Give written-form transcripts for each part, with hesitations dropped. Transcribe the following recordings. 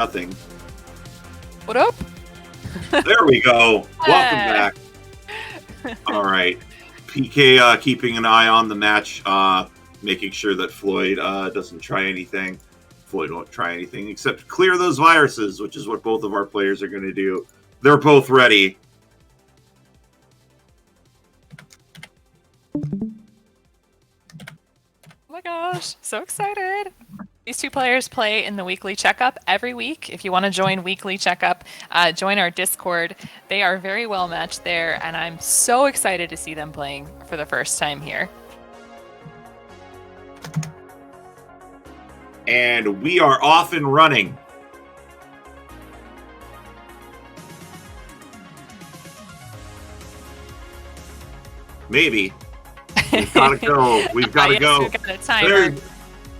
Nothing. What up? There we go. Welcome back. All right. PK keeping an eye on the match, making sure that Floyd doesn't try anything. Floyd won't try anything except clear those viruses, which is what both of our players are going to do. They're both ready. Oh my gosh, so excited. These two players play in the weekly checkup every week. If you want to join weekly checkup, join our Discord. They are very well matched there, and I'm so excited to see them playing for the first time here. And we are off and running. Maybe. We've got to go. We've got to go. We've got a timer.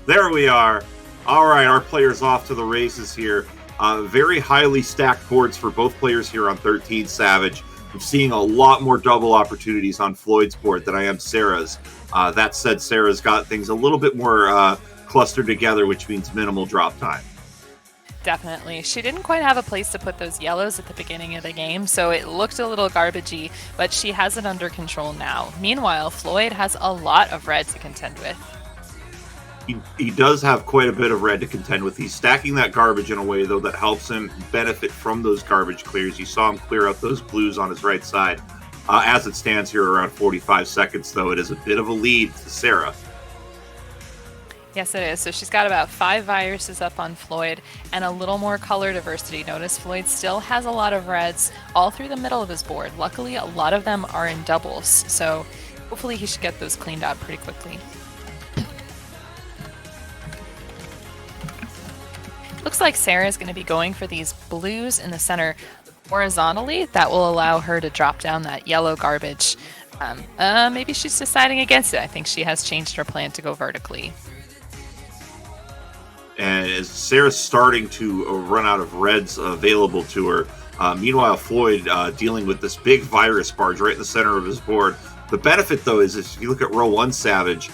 There we are. All right, our players off to the races here. Very highly stacked boards for both players here on 13 Savage. I'm seeing a lot more double opportunities on Floyd's board than I am Sarah's. That said, Sarah's got things a little bit more clustered together, which means minimal drop time. Definitely. She didn't quite have a place to put those yellows at the beginning of the game, so it looked a little garbagey, but she has it under control now. Meanwhile, Floyd has a lot of red to contend with. He does have quite a bit of red to contend with. He's stacking that garbage in a way, though, that helps him benefit from those garbage clears. You saw him clear out those blues on his right side. As it stands here around 45 seconds, though, it is a bit of a lead to Sarah. Yes, it is. So she's got about 5 viruses up on Floyd and a little more color diversity. Notice Floyd still has a lot of reds all through the middle of his board. Luckily, a lot of them are in doubles, so hopefully he should get those cleaned out pretty quickly. Looks like Sarah is going to be going for these blues in the center horizontally. That will allow her to drop down that yellow garbage. Maybe she's deciding against it. I think she has changed her plan to go vertically. And as Sarah's starting to run out of reds available to her, meanwhile, Floyd dealing with this big virus barge right in the center of his board. The benefit, though, is if you look at row 1 Savage,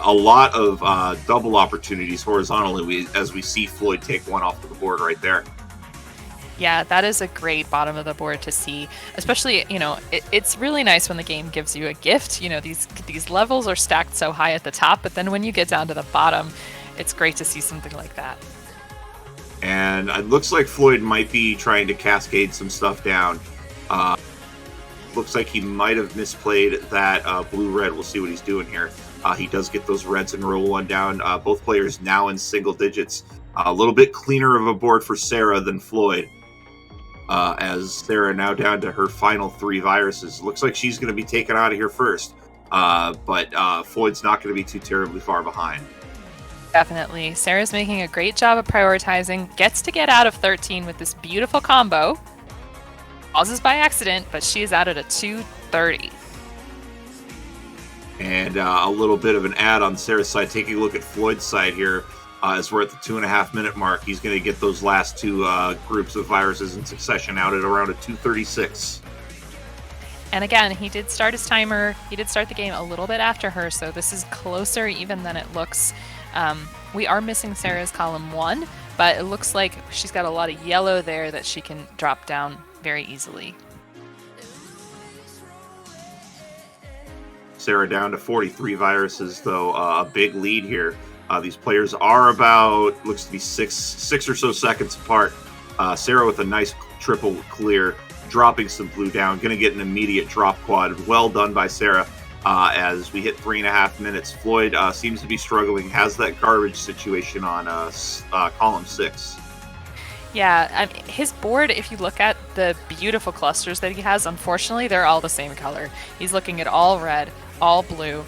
a lot of double opportunities horizontally as we see Floyd take one off of the board right there. Yeah, that is a great bottom of the board to see. Especially, it's really nice when the game gives you a gift. These levels are stacked so high at the top, but then when you get down to the bottom, it's great to see something like that. And it looks like Floyd might be trying to cascade some stuff down. Looks like he might have misplayed that blue-red. We'll see what he's doing here. He does get those reds in row 1 down. Both players now in single digits. A little bit cleaner of a board for Sarah than Floyd. As Sarah now down to her final 3 viruses. Looks like she's going to be taken out of here first. But Floyd's not going to be too terribly far behind. Definitely. Sarah's making a great job of prioritizing. Gets to get out of 13 with this beautiful combo. Pauses by accident, but she is out at a 230. And a little bit of an ad on Sarah's side. Taking a look at Floyd's side here. As we're at the 2.5 minute mark, he's going to get those last 2 groups of viruses in succession out at around a 236. And again, he did start his timer. He did start the game a little bit after her, so this is closer even than it looks. We are missing Sarah's column 1, but it looks like she's got a lot of yellow there that she can drop down very easily. Sarah down to 43 viruses, though. A big lead here. These players are about, looks to be six or so seconds apart. Sarah with a nice triple clear, dropping some blue down. Going to get an immediate drop quad. Well done by Sarah. As we hit 3.5 minutes, Floyd seems to be struggling. Has that garbage situation on column 6. Yeah, his board, if you look at the beautiful clusters that he has, unfortunately, they're all the same color. He's looking at all red, all blue,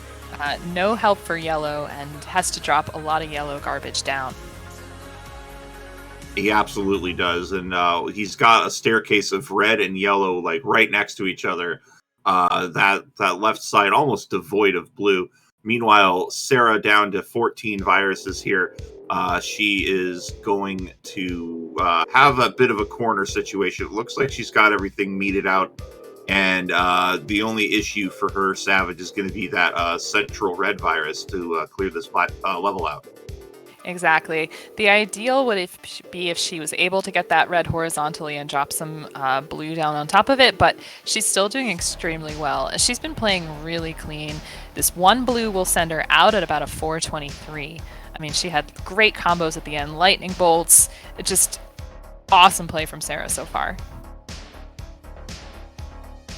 no help for yellow, and has to drop a lot of yellow garbage down. He absolutely does, and he's got a staircase of red and yellow like right next to each other. That left side almost devoid of blue. Meanwhile, Sarah down to 14 viruses here. She is going to have a bit of a corner situation. It looks like she's got everything meted out. And the only issue for her, Savage, is going to be that central red virus to clear this level out. Exactly. The ideal would be if she was able to get that red horizontally and drop some blue down on top of it, but she's still doing extremely well. She's been playing really clean. This one blue will send her out at about a 423. I mean, she had great combos at the end, lightning bolts. Just awesome play from Sarah so far.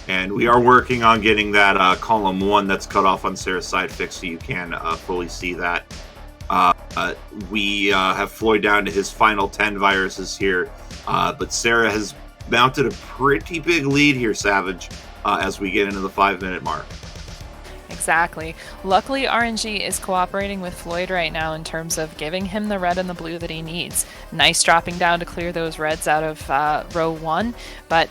And we are working on getting that column 1 that's cut off on Sarah's side fixed so you can fully see that. We have Floyd down to his final 10 viruses here, but Sarah has mounted a pretty big lead here, Savage, as we get into the 5-minute mark. Exactly. Luckily, RNG is cooperating with Floyd right now in terms of giving him the red and the blue that he needs. Nice dropping down to clear those reds out of row 1. But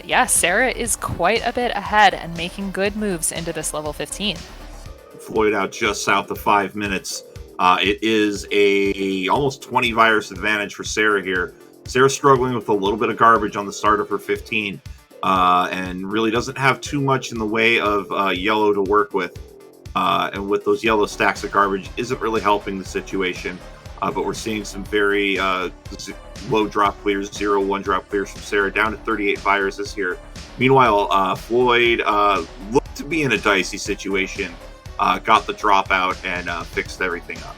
yeah, Sarah is quite a bit ahead and making good moves into this level 15. Floyd out just south of 5 minutes. It is a almost 20 virus advantage for Sarah here. Sarah's struggling with a little bit of garbage on the start of her 15. And really doesn't have too much in the way of yellow to work with. And with those yellow stacks of garbage isn't really helping the situation. But we're seeing some very low drop clears, 0-1 drop clears from Sarah, down to 38 viruses here. Meanwhile, Floyd looked to be in a dicey situation, got the dropout, and fixed everything up.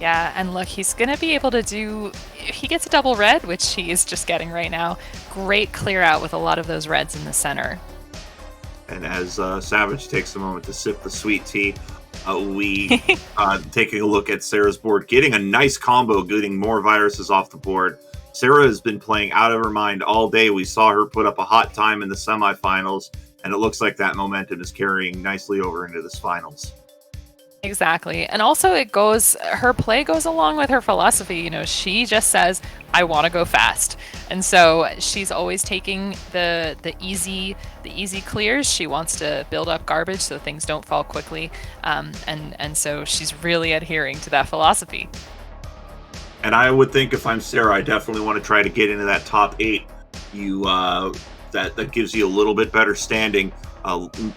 Yeah, and look, he's going to be able to do, if he gets a double red, which he is just getting right now, great clear out with a lot of those reds in the center. And as Savage takes a moment to sip the sweet tea, we taking a look at Sarah's board, getting a nice combo, getting more viruses off the board. Sarah has been playing out of her mind all day. We saw her put up a hot time in the semifinals, and it looks like that momentum is carrying nicely over into this finals. Exactly. And also her play goes along with her philosophy. You know, she just says, I want to go fast. And so she's always taking the easy clears. She wants to build up garbage so things don't fall quickly. And so she's really adhering to that philosophy. And I would think if I'm Sarah, I definitely want to try to get into that top 8. That gives you a little bit better standing,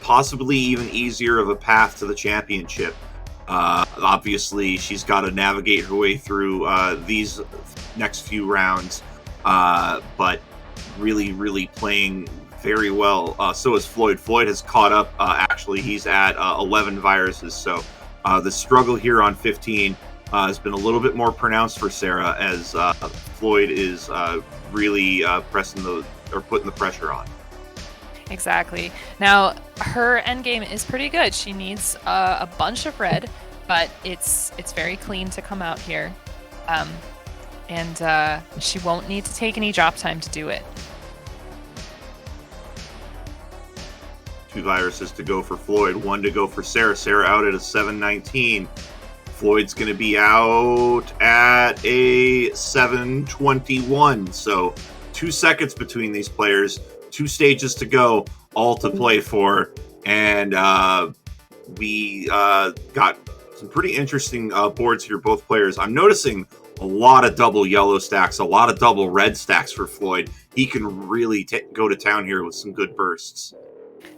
possibly even easier of a path to the championship. Obviously, she's got to navigate her way through these next few rounds, but really playing very well. So is Floyd. Floyd has caught up. Actually, he's at 11 viruses. So the struggle here on 15 has been a little bit more pronounced for Sarah, as Floyd is really putting the pressure on. Exactly. Now, her endgame is pretty good. She needs a bunch of red, but it's very clean to come out here. And she won't need to take any drop time to do it. 2 viruses to go for Floyd, 1 to go for Sarah. Sarah out at a 719. Floyd's going to be out at a 721. So 2 seconds between these players. 2 stages to go, all to play for, and we got some pretty interesting boards here, both players. I'm noticing a lot of double yellow stacks, a lot of double red stacks for Floyd. He can really go to town here with some good bursts.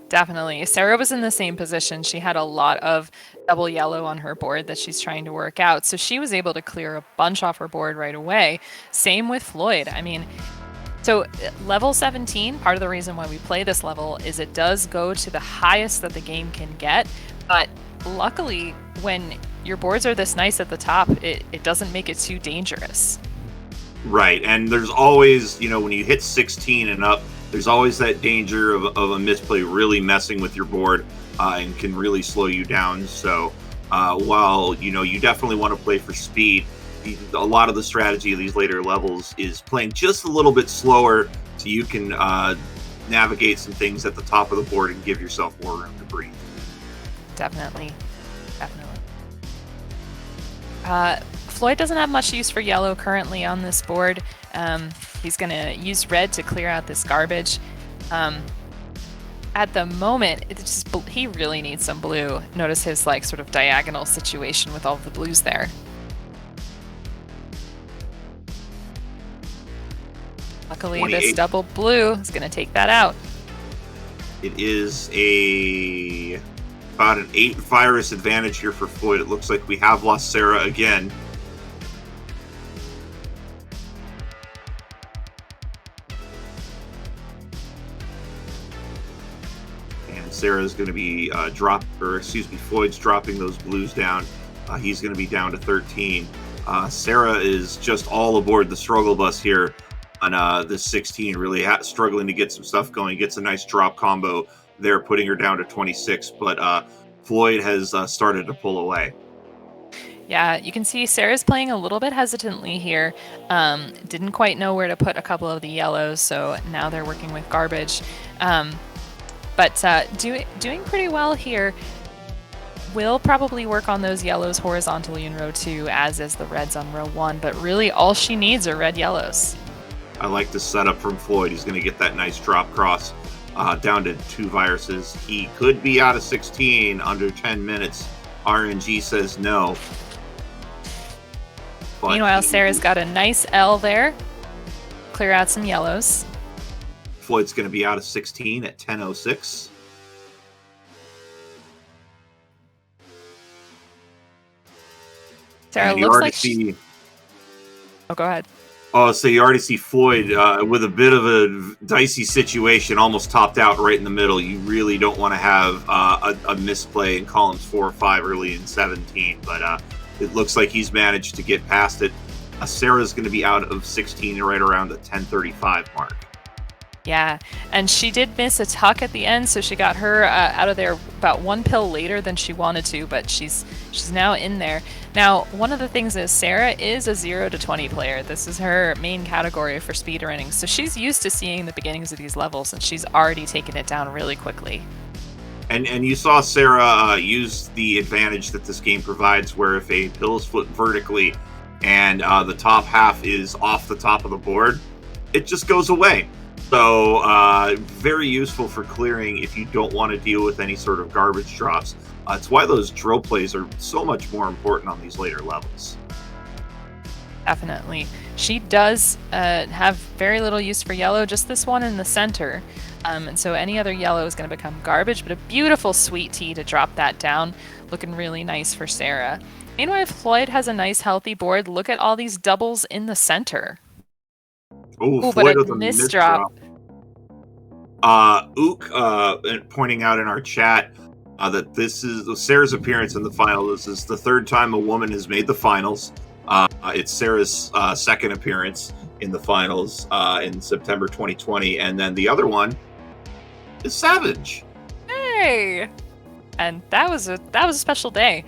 Definitely. Sarah was in the same position. She had a lot of double yellow on her board that she's trying to work out, so she was able to clear a bunch off her board right away. Same with Floyd. I mean, so level 17, part of the reason why we play this level is it does go to the highest that the game can get, but luckily when your boards are this nice at the top, it doesn't make it too dangerous. Right, and there's always, when you hit 16 and up, there's always that danger of a misplay really messing with your board and can really slow you down. So while, you definitely want to play for speed, a lot of the strategy of these later levels is playing just a little bit slower so you can navigate some things at the top of the board and give yourself more room to breathe. Definitely. Floyd doesn't have much use for yellow currently on this board. He's going to use red to clear out this garbage. At the moment, he really needs some blue. Notice his sort of diagonal situation with all of the blues there. Luckily, 28. This double blue is going to take that out. It is a About an 8 virus advantage here for Floyd. It looks like we have lost Sarah again. And Sarah's going to be Floyd's dropping those blues down. He's going to be down to 13. Sarah is just all aboard the struggle bus here on this 16, really struggling to get some stuff going. Gets a nice drop combo there, putting her down to 26, but Floyd has started to pull away. Yeah, you can see Sarah's playing a little bit hesitantly here. Didn't quite know where to put a couple of the yellows, so now they're working with garbage. But doing pretty well here. Will probably work on those yellows horizontally in row 2, as is the reds on row 1, but really all she needs are red yellows. I like the setup from Floyd. He's going to get that nice drop cross down to 2 viruses. He could be out of 16 under 10 minutes. RNG says no. But meanwhile, Sarah's got a nice L there. Clear out some yellows. Floyd's going to be out of 16 at 10:06. Sarah looks like Oh, go ahead. Oh, so you already see Floyd with a bit of a dicey situation, almost topped out right in the middle. You really don't want to have a misplay in columns 4 or 5 early in 17, but it looks like he's managed to get past it. Sarah's going to be out of 16 right around the 10:35 mark. Yeah, and she did miss a tuck at the end, so she got her out of there about 1 pill later than she wanted to, but she's now in there. Now, one of the things is Sarah is a 0 to 20 player. This is her main category for speedrunning, so she's used to seeing the beginnings of these levels, and she's already taken it down really quickly. And you saw Sarah use the advantage that this game provides, where if a pill is flipped vertically and the top half is off the top of the board, it just goes away. So very useful for clearing if you don't want to deal with any sort of garbage drops. It's why those drill plays are so much more important on these later levels. Definitely. She does have very little use for yellow, just this one in the center. And so any other yellow is going to become garbage, but a beautiful sweet tea to drop that down. Looking really nice for Sarah. Meanwhile, Floyd has a nice healthy board. Look at all these doubles in the center. Oh, but a misdrop. Ook pointing out in our chat that this is Sarah's appearance in the final. This is the 3rd time a woman has made the finals. It's Sarah's 2nd appearance in the finals in September 2020, and then the other one is Savage. Hey, and that was a special day.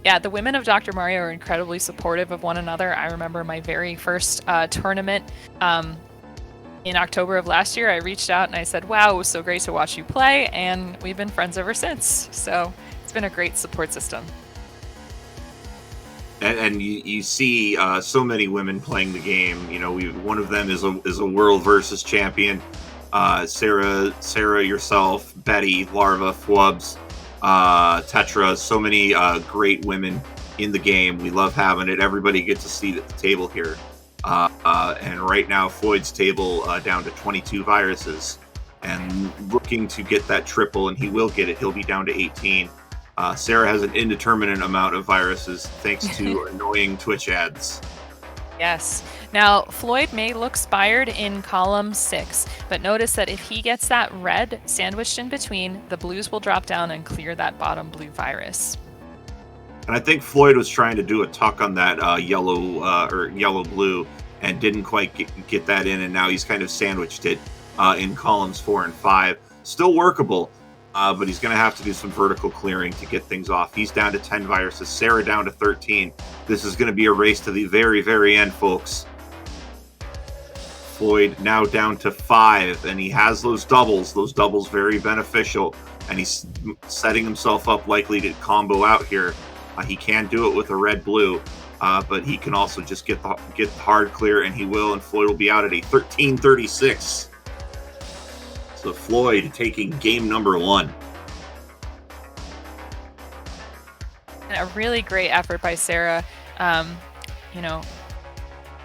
Yeah, the women of Dr. Mario are incredibly supportive of one another. I remember my very first tournament in October of last year. I reached out and I said, wow, it was so great to watch you play, and we've been friends ever since. So it's been a great support system. And you see so many women playing the game. You know, one of them is a world versus champion. Sarah, yourself, Betty, Larva, Fwubs, Tetra, so many great women in the game. We love having it. Everybody gets a seat at the table here. And right now, Floyd's table down to 22 viruses and looking to get that triple, and he will get it. He'll be down to 18. Sarah has an indeterminate amount of viruses thanks to annoying Twitch ads. Yes. Now, Floyd may look spired in column 6, but notice that if he gets that red sandwiched in between, the blues will drop down and clear that bottom blue virus. And I think Floyd was trying to do a tuck on that yellow-blue and didn't quite get that in, and now he's kind of sandwiched it in columns 4 and 5. Still workable, but he's going to have to do some vertical clearing to get things off. He's down to 10 viruses. Sarah down to 13. This is going to be a race to the very, very end, folks. Floyd now down to 5, and he has those doubles. Those doubles very beneficial, and he's setting himself up likely to combo out here. He can do it with a red-blue, but he can also just get the hard clear, and he will, and Floyd will be out at a 13:36. So Floyd taking game number 1. And a really great effort by Sarah.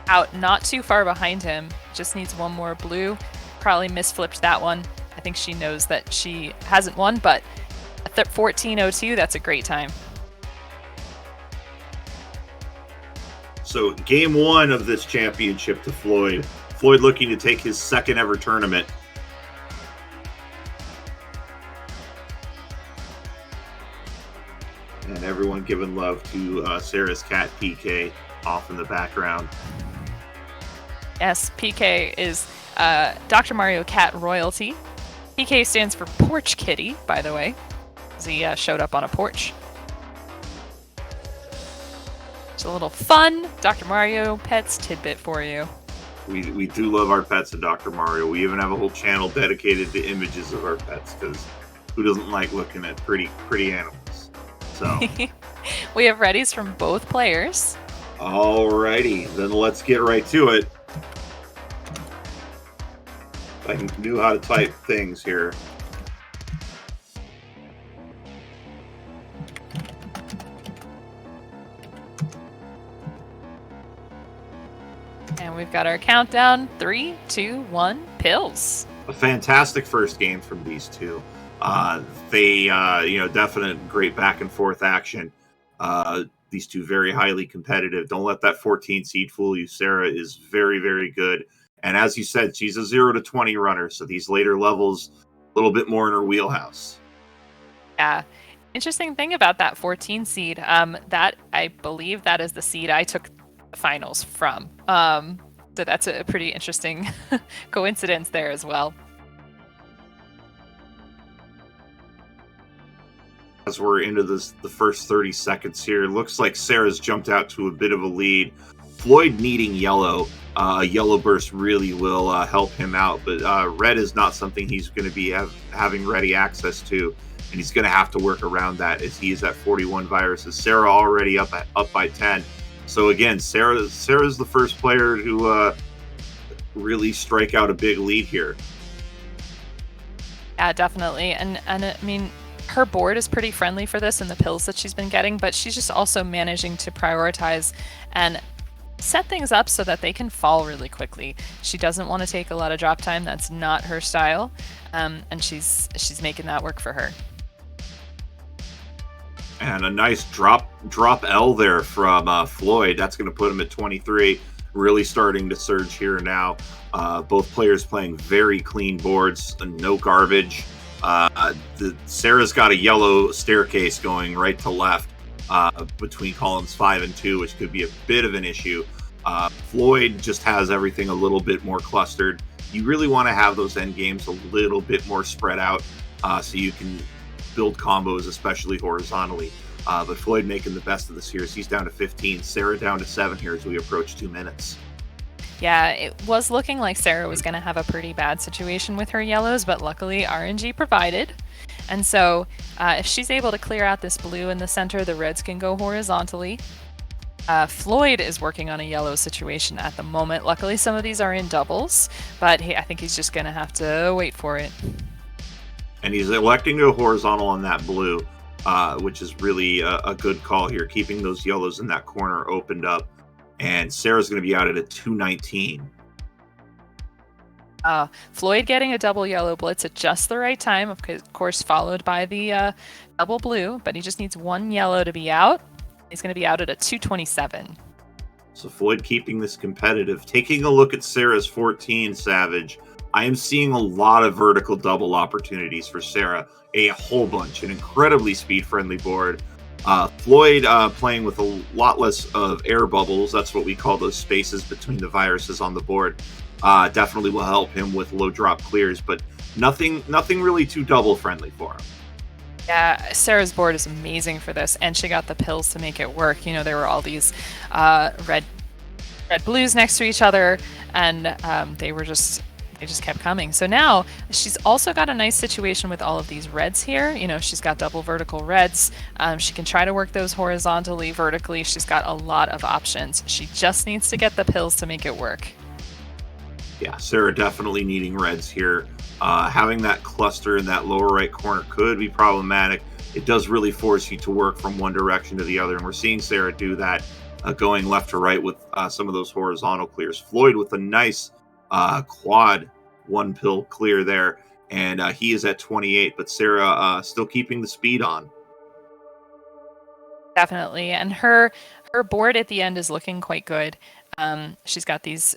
Out not too far behind him. Just needs one more blue. Probably misflipped that one. I think she knows that she hasn't won, but 14:02, that's a great time. So game one of this championship to Floyd. Floyd looking to take his second ever tournament. And everyone giving love to Sarah's cat PK off in the background. Yes, PK is Dr. Mario cat royalty. PK stands for Porch Kitty, by the way, because he showed up on a porch. It's a little fun Dr. Mario pets tidbit for you. We do love our pets at Dr. Mario. We even have a whole channel dedicated to images of our pets, because who doesn't like looking at pretty animals? So we have readies from both players. Alrighty, then let's get right to it. I knew how to type things here. And we've got our countdown. 3, 2, 1, pills. A fantastic first game from these two. They definite great back and forth action. These two very highly competitive. Don't let that 14 seed fool you. Sarah is very, very good. And as you said, she's a 0 to 20 runner. So these later levels, a little bit more in her wheelhouse. Yeah. Interesting thing about that 14 seed, that I believe that is the seed I took the finals from. So that's a pretty interesting coincidence there as well. As we're into the first 30 seconds here, looks like Sarah's jumped out to a bit of a lead. Floyd needing yellow. Yellow burst really will help him out, but red is not something he's going to be having ready access to, and he's going to have to work around that as he is at 41 viruses. Sarah already up by 10. So again, Sarah's the first player to really strike out a big lead here. Yeah, definitely. And I mean, her board is pretty friendly for this and the pills that she's been getting, but she's just also managing to prioritize and set things up so that they can fall really quickly. She doesn't want to take a lot of drop time. That's not her style. And she's making that work for her. And a nice drop L there from Floyd. That's going to put him at 23. Really starting to surge here now. Both players playing very clean boards, no garbage. Sarah's got a yellow staircase going right to left between columns 5 and 2, which could be a bit of an issue. Floyd just has everything a little bit more clustered. You really want to have those end games a little bit more spread out so you can build combos, especially horizontally. But Floyd making the best of this here. He's down to 15. Sarah down to 7 here as we approach 2 minutes. Yeah, it was looking like Sarah was going to have a pretty bad situation with her yellows, but luckily RNG provided. And so if she's able to clear out this blue in the center, the reds can go horizontally. Floyd is working on a yellow situation at the moment. Luckily, some of these are in doubles, but I think he's just going to have to wait for it. And he's electing to go horizontal on that blue, which is really a good call here, keeping those yellows in that corner opened up. And Sarah's going to be out at a 219. Floyd getting a double yellow blitz at just the right time, of course, followed by the double blue, but he just needs one yellow to be out. He's going to be out at a 227. So Floyd keeping this competitive. Taking a look at Sarah's 14, Savage, I am seeing a lot of vertical double opportunities for Sarah. A whole bunch. An incredibly speed-friendly board. Floyd playing with a lot less of air bubbles. That's what we call those spaces between the viruses on the board. Definitely will help him with low drop clears, but nothing really too double friendly for him. Yeah, Sarah's board is amazing for this, and she got the pills to make it work. You know, there were all these red blues next to each other, and they just kept coming. So now she's also got a nice situation with all of these reds here. You know, she's got double vertical reds. She can try to work those horizontally, vertically. She's got a lot of options. She just needs to get the pills to make it work. Yeah, Sarah definitely needing reds here. Having that cluster in that lower right corner could be problematic. It does really force you to work from one direction to the other, and we're seeing Sarah do that, going left to right with some of those horizontal clears. Floyd with a nice quad one pill clear there. and he is at 28. But Sarah still keeping the speed on. Definitely, and her board at the end is looking quite good. She's got this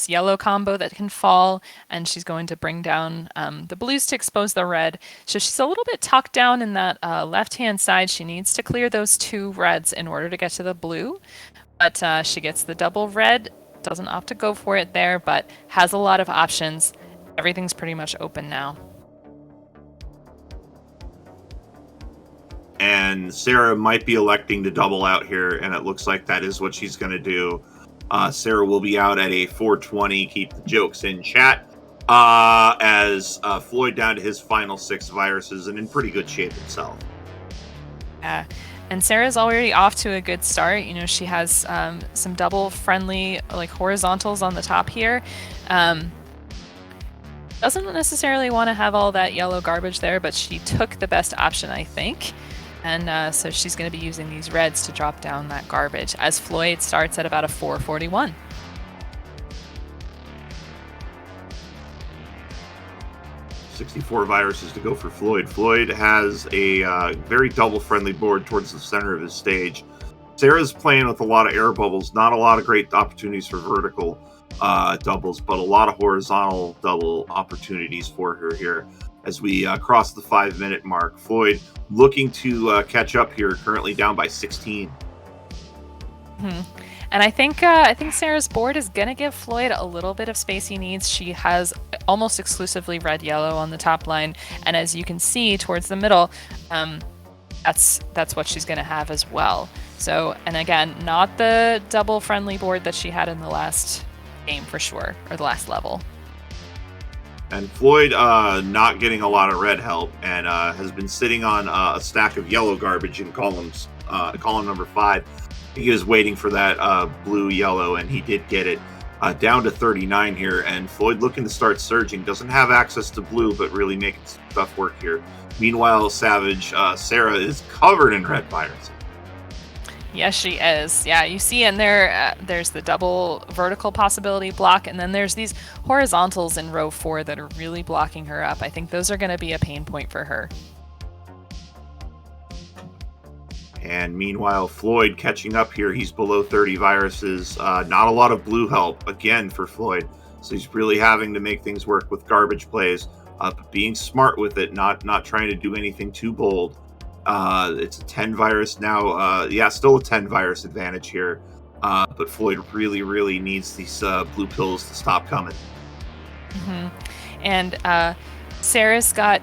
yellow combo that can fall, and she's going to bring down the blues to expose the red. So she's a little bit tucked down in that left-hand side. She needs to clear those 2 reds in order to get to the blue, but she gets the double red, doesn't opt to go for it there, but has a lot of options. Everything's pretty much open now. And Sarah might be electing to double out here, and it looks like that is what she's going to do. Sarah will be out at a 420. Keep the jokes in chat. As Floyd down to his final 6 viruses and in pretty good shape himself. Yeah. And Sarah's already off to a good start. You know, she has some double friendly, like, horizontals on the top here. Doesn't necessarily want to have all that yellow garbage there, but she took the best option, I think. And so she's going to be using these reds to drop down that garbage, as Floyd starts at about a 441. .64 viruses to go for Floyd. Floyd has a very double-friendly board towards the center of his stage. Sarah's playing with a lot of air bubbles, not a lot of great opportunities for vertical doubles, but a lot of horizontal double opportunities for her here as we cross the 5-minute mark. Floyd looking to catch up here, currently down by 16. And I think Sarah's board is going to give Floyd a little bit of space he needs. She has almost exclusively red-yellow on the top line, and as you can see towards the middle, that's what she's going to have as well. So, and again, not the double-friendly board that she had in the last game for sure, or the last level. And Floyd not getting a lot of red help, and has been sitting on a stack of yellow garbage in column number 5. He was waiting for that blue-yellow, and he did get it down to 39 here. And Floyd looking to start surging. Doesn't have access to blue, but really making stuff work here. Meanwhile, Savage, Sarah is covered in red viruses. Yes, she is. Yeah, you see in there, there's the double vertical possibility block, and then there's these horizontals in row 4 that are really blocking her up. I think those are going to be a pain point for her. And meanwhile, Floyd catching up here. He's below 30 viruses. Not a lot of blue help, again, for Floyd. So he's really having to make things work with garbage plays, but being smart with it, not trying to do anything too bold. It's a 10 virus now. Still a 10 virus advantage here. But Floyd really, really needs these blue pills to stop coming. And Sarah's got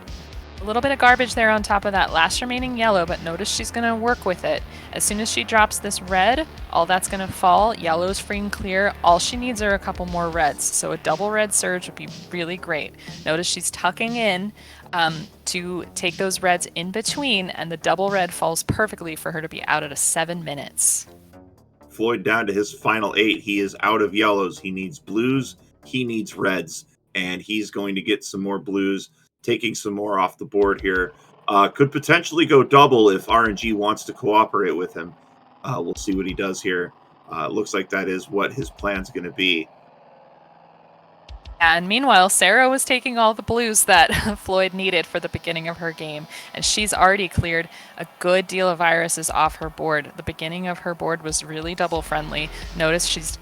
a little bit of garbage there on top of that last remaining yellow, but notice she's going to work with it. As soon as she drops this red, all that's going to fall. Yellow's free and clear. All she needs are a couple more reds, so a double red surge would be really great. Notice she's tucking in to take those reds in between, and the double red falls perfectly for her to be out at a 7 minutes. Floyd down to his final 8. He is out of yellows. He needs blues. He needs reds, and he's going to get some more blues, taking some more off the board here. Could potentially go double if RNG wants to cooperate with him. We'll see what he does here. Looks like that is what his plan's going to be. And meanwhile, Sarah was taking all the blues that Floyd needed for the beginning of her game, and she's already cleared a good deal of viruses off her board. The beginning of her board was really double friendly. Notice she's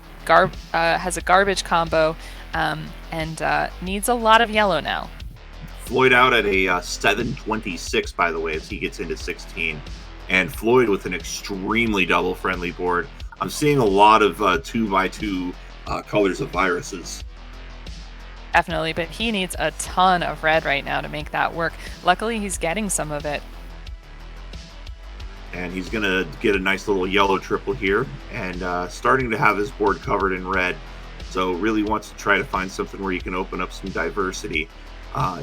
has a garbage combo and needs a lot of yellow now. Floyd out at a 726, by the way, as he gets into 16. And Floyd with an extremely double-friendly board. I'm seeing a lot of 2x2 colors of viruses. Definitely, but he needs a ton of red right now to make that work. Luckily, he's getting some of it. And he's going to get a nice little yellow triple here. And starting to have his board covered in red. So really wants to try to find something where you can open up some diversity.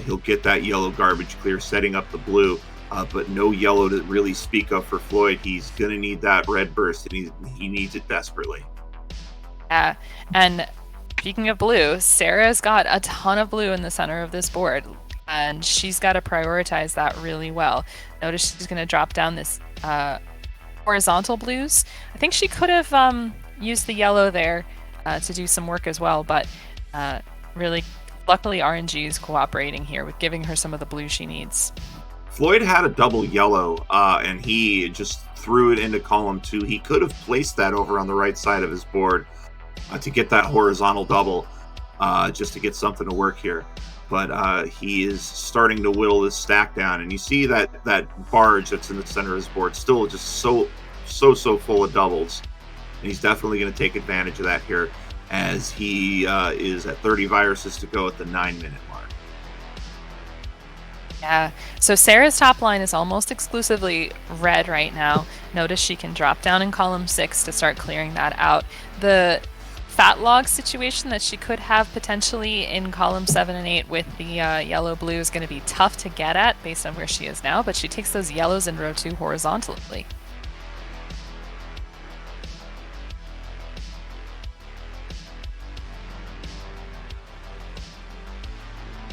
He'll get that yellow garbage clear, setting up the blue, but no yellow to really speak of for Floyd. He's going to need that red burst, and he needs it desperately. Yeah, and speaking of blue, Sarah's got a ton of blue in the center of this board, and she's got to prioritize that really well. Notice she's going to drop down this horizontal blues. I think she could have used the yellow there to do some work as well, but really Luckily, RNG is cooperating here with giving her some of the blue she needs. Floyd had a double yellow, and he just threw it into column 2. He could have placed that over on the right side of his board to get that horizontal double, just to get something to work here. But he is starting to whittle this stack down, and you see that barge that's in the center of his board still just so full of doubles. And he's definitely going to take advantage of that here, as he is at 30 viruses to go at the 9-minute mark. Yeah, so Sarah's top line is almost exclusively red right now. Notice she can drop down in column 6 to start clearing that out. The fat log situation that she could have potentially in column 7 and 8 with the yellow-blue is going to be tough to get at based on where she is now, but she takes those yellows in row 2 horizontally.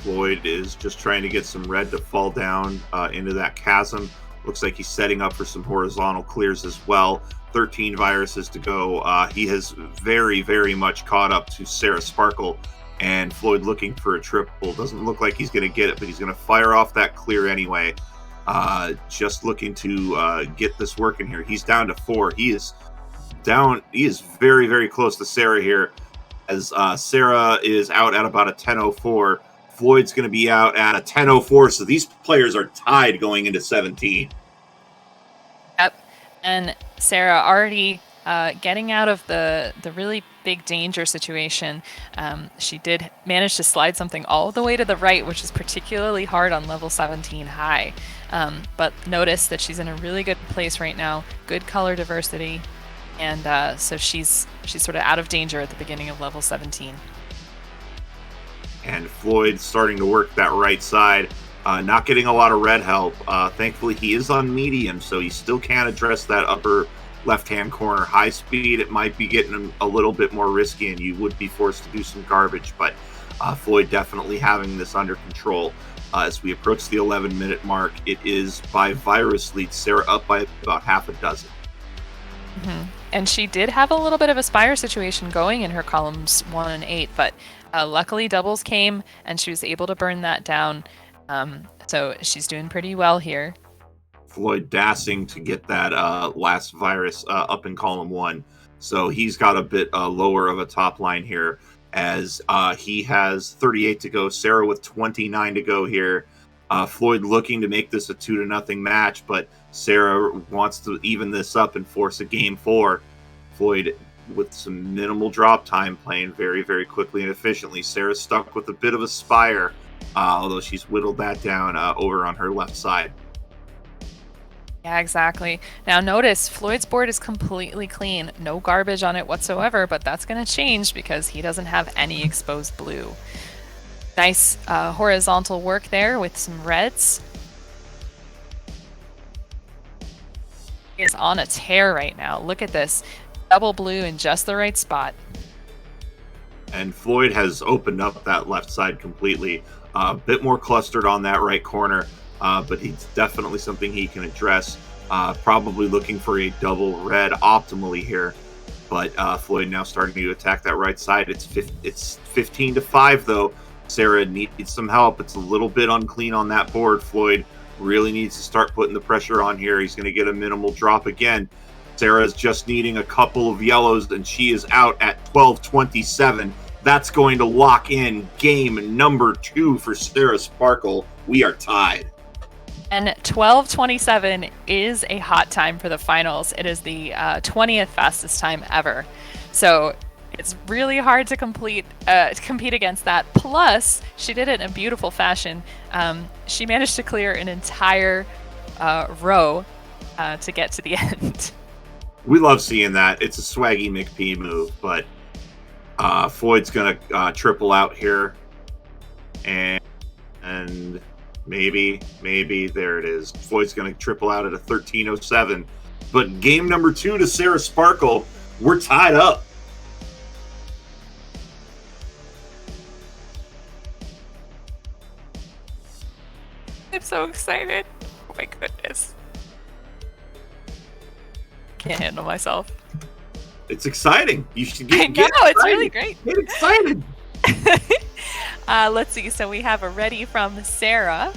Floyd is just trying to get some red to fall down into that chasm. Looks like he's setting up for some horizontal clears as well. 13 viruses to go. He has very much caught up to sarasparkle, and Floyd looking for a triple. Doesn't look like he's going to get it, but he's going to fire off that clear anyway. Just looking to get this working here. He's down to 4. He is very close to Sarah here, as Sarah is out at about a 10:04. Floyd's going to be out at a 10:04, so these players are tied going into 17. Yep, and Sarah already getting out of the really big danger situation. She did manage to slide something all the way to the right, which is particularly hard on level 17 high. But notice that she's in a really good place right now, good color diversity, and so she's sort of out of danger at the beginning of level 17. And Floyd starting to work that right side, not getting a lot of red help. Thankfully, he is on medium, so he still can address that upper left-hand corner. High speed, it might be getting him a little bit more risky, and you would be forced to do some garbage, but Floyd definitely having this under control. As we approach the 11-minute mark, it is by virus lead, Sarah up by about half a dozen. Mm-hmm. And she did have a little bit of a spire situation going in her columns 1 and 8, but luckily doubles came and she was able to burn that down. So she's doing pretty well here. Floyd dassing to get that last virus up in column 1. So he's got a bit lower of a top line here, as he has 38 to go. Sarah with 29 to go here. Floyd looking to make this a 2-0 match, but Sarah wants to even this up and force a game 4. Floyd with some minimal drop time, playing very quickly and efficiently. Sarah's stuck with a bit of a spire, although she's whittled that down over on her left side. Yeah, exactly. Now notice Floyd's board is completely clean. No garbage on it whatsoever, but that's going to change because he doesn't have any exposed blue. Nice horizontal work there with some reds. He is on a tear right now. Look at this. Double blue in just the right spot. And Floyd has opened up that left side completely. A bit more clustered on that right corner, but it's definitely something he can address. Probably looking for a double red optimally here. But Floyd now starting to attack that right side. It's 15-5 though. Sarah needs some help. It's a little bit unclean on that board. Floyd really needs to start putting the pressure on here. He's going to get a minimal drop again. Sarah's just needing a couple of yellows, and she is out at 12:27. That's going to lock in game number 2 for sarasparkle. We are tied. And 12:27 is a hot time for the finals. It is the 20th fastest time ever. So it's really hard to compete against that. Plus, she did it in a beautiful fashion. She managed to clear an entire row to get to the end. We love seeing that. It's a swaggy McP move, but Floyd's going to triple out here. And maybe, there it is. Floyd's going to triple out at a 13:07. But game number 2 to sarasparkle, we're tied up. I'm so excited. Oh my goodness. Can't handle myself. It's exciting. You should get I know, excited. it's really great. Get excited. Let's see. So we have a ready from Sarah.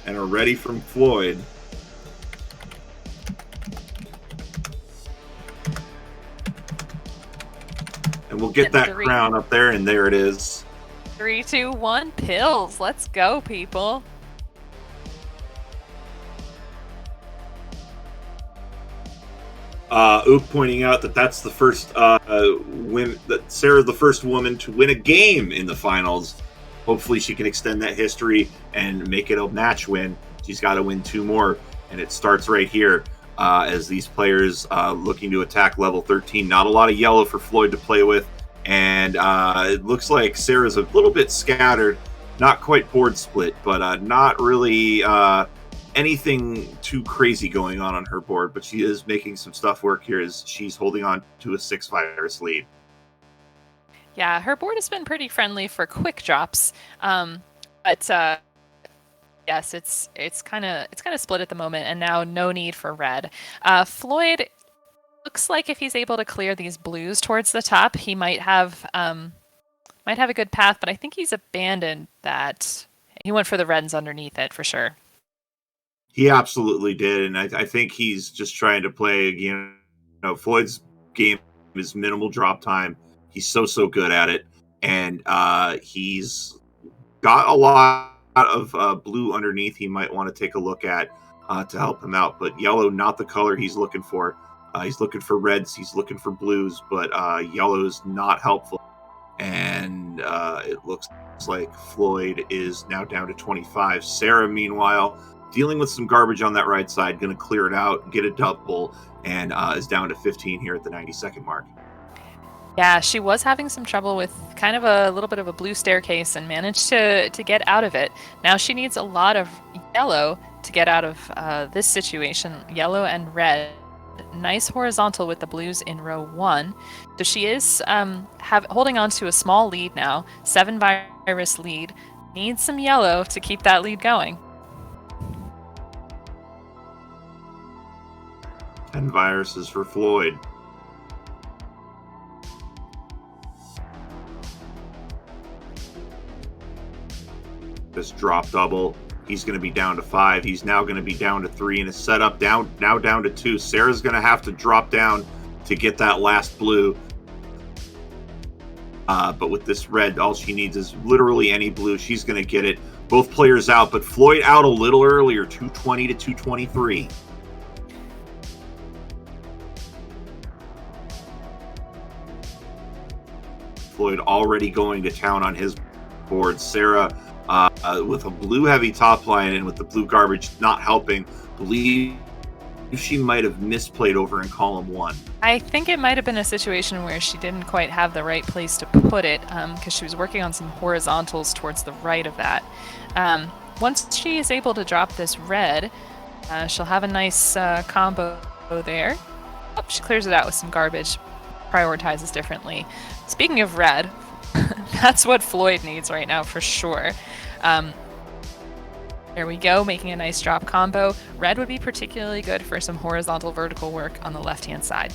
And a ready from Floyd. And we'll get that crown up there, and there it is. 3, 2, 1, pills. Let's go, people. Ook pointing out that that's the first that Sarah's the first woman to win a game in the finals. Hopefully she can extend that history and make it a match win. She's got to win 2 more, and it starts right here as these players looking to attack level 13. Not a lot of yellow for Floyd to play with, and it looks like Sarah's a little bit scattered. Not quite board split, but not really anything too crazy going on her board, but she is making some stuff work here as she's holding on to a 6 virus lead. Yeah, her board has been pretty friendly for quick drops, but yes, it's kind of split at the moment, and now no need for red. Floyd looks like if he's able to clear these blues towards the top, he might have a good path, but I think he's abandoned that. He went for the reds underneath it for sure. He absolutely did, and I think he's just trying to play again. Floyd's game is minimal drop time. He's so good at it, and he's got a lot of blue underneath he might want to take a look at to help him out. But yellow, not the color he's looking for. He's looking for reds, he's looking for blues, but yellow is not helpful. And it looks like Floyd is now down to 25. Sarah, meanwhile, dealing with some garbage on that right side, going to clear it out, get a double, and is down to 15 here at the 90-second mark. Yeah, she was having some trouble with kind of a little bit of a blue staircase and managed to get out of it. Now she needs a lot of yellow to get out of this situation, yellow and red. Nice horizontal with the blues in row 1. So she is holding on to a small lead now, 7 virus lead. Needs some yellow to keep that lead going. And viruses for Floyd. This drop double, he's going to be down to 5. He's now going to be down to 3 in his setup, down to 2. Sarah's going to have to drop down to get that last blue. But with this red, all she needs is literally any blue. She's going to get it. Both players out, but Floyd out a little earlier, 220 to 223. Floyd already going to town on his board. Sarah with a blue heavy top line and with the blue garbage not helping, believe she might have misplayed over in column 1. I think it might have been a situation where she didn't quite have the right place to put it because she was working on some horizontals towards the right of that. Once she is able to drop this red, she'll have a nice combo there. Oh, she clears it out with some garbage, prioritizes differently. Speaking of red, that's what Floyd needs right now for sure. There we go, making a nice drop combo. Red would be particularly good for some horizontal vertical work on the left-hand side.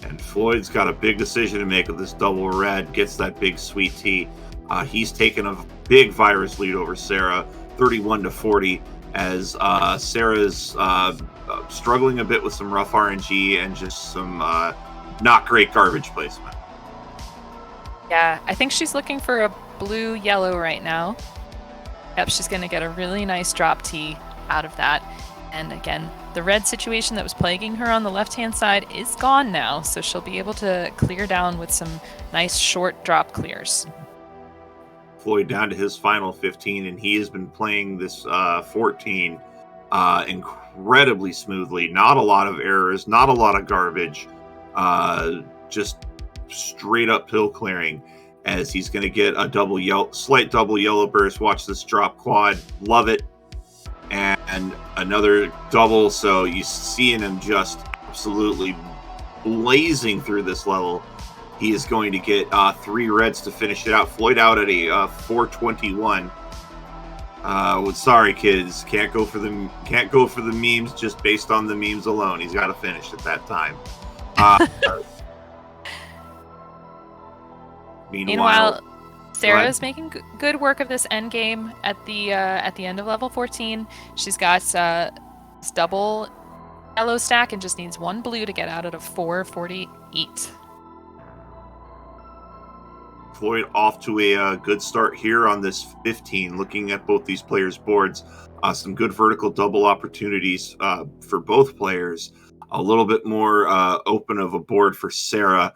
And Floyd's got a big decision to make with this double red, gets that big sweet tea. He's taken a big virus lead over Sarah, 31 to 40, as Sarah's struggling a bit with some rough RNG and just some not great garbage placement. Yeah, I think she's looking for a blue-yellow right now. Yep, she's going to get a really nice drop tee out of that. And again, the red situation that was plaguing her on the left-hand side is gone now, so she'll be able to clear down with some nice short drop clears. Floyd down to his final 15, and he has been playing this 14 incredibly smoothly. Not a lot of errors, not a lot of garbage, just straight up pill clearing, as he's going to get a slight double yellow burst. Watch this drop quad, love it, and another double. So you seeing him just absolutely blazing through this level. He is going to get 3 reds to finish it out. Floyd out at a 421. Sorry, kids, can't go for the memes just based on the memes alone. He's got to finish at that time. Meanwhile, go Sarah's ahead. making good work of this end game at the end of level 14. She's got this double yellow stack and just needs one blue to get out of 448. Floyd off to a good start here on this 15. Looking at both these players' boards, some good vertical double opportunities for both players. A little bit more open of a board for Sarah.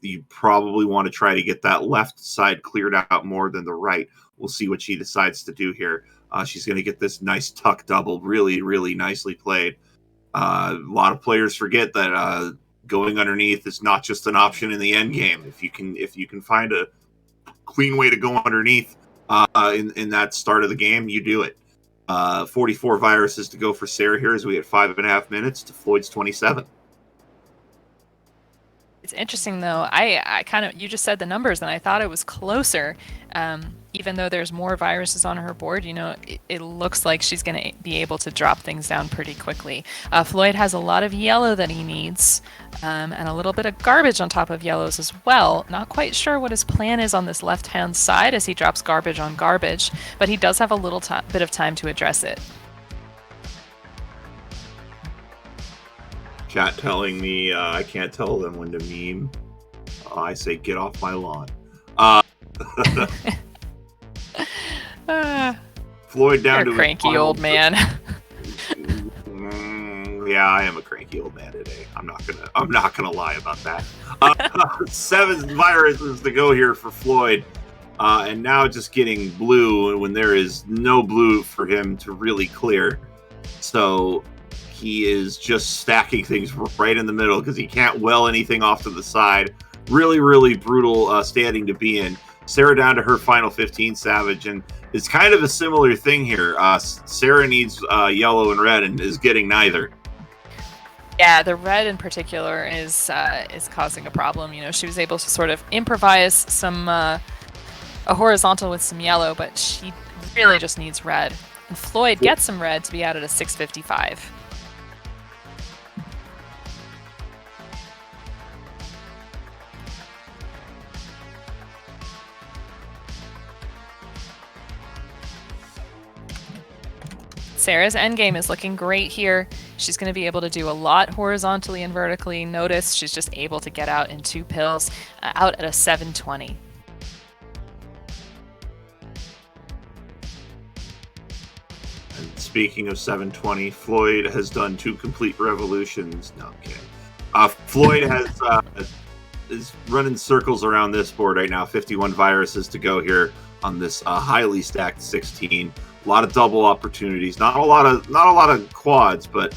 You probably want to try to get that left side cleared out more than the right. We'll see what she decides to do here. She's going to get this nice tuck double, really, really nicely played. A lot of players forget that going underneath is not just an option in the end game. If you can find a clean way to go underneath in that start of the game, you do it. 44 viruses to go for Sarah here as we get 5.5 minutes to Floyd's 27. It's interesting though. I kind of, you just said the numbers and I thought it was closer. Even though there's more viruses on her board, it looks like she's going to be able to drop things down pretty quickly. Floyd has a lot of yellow that he needs, and a little bit of garbage on top of yellows as well. Not quite sure what his plan is on this left-hand side as he drops garbage on garbage, but he does have a little bit of time to address it. Chat telling me I can't tell them when to meme. I say get off my lawn. Floyd down You're to a cranky old man. Yeah, I am a cranky old man today. I'm not gonna lie about that. 7 viruses to go here for Floyd, and now just getting blue when there is no blue for him to really clear. So he is just stacking things right in the middle because he can't well anything off to the side. Really, really brutal standing to be in. Sarah down to her final 15, Savage, and it's kind of a similar thing here. Sarah needs yellow and red and is getting neither. Yeah, the red in particular is causing a problem. She was able to sort of improvise some a horizontal with some yellow, but she really just needs red. And Floyd gets some red to be out at a 655. Sarah's endgame is looking great here. She's going to be able to do a lot horizontally and vertically. Notice she's just able to get out in 2 pills, out at a 720. And speaking of 720, Floyd has done 2 complete revolutions. No, I'm kidding. Floyd is running circles around this board right now. 51 viruses to go here on this highly stacked 16. A lot of double opportunities, not a lot of quads, but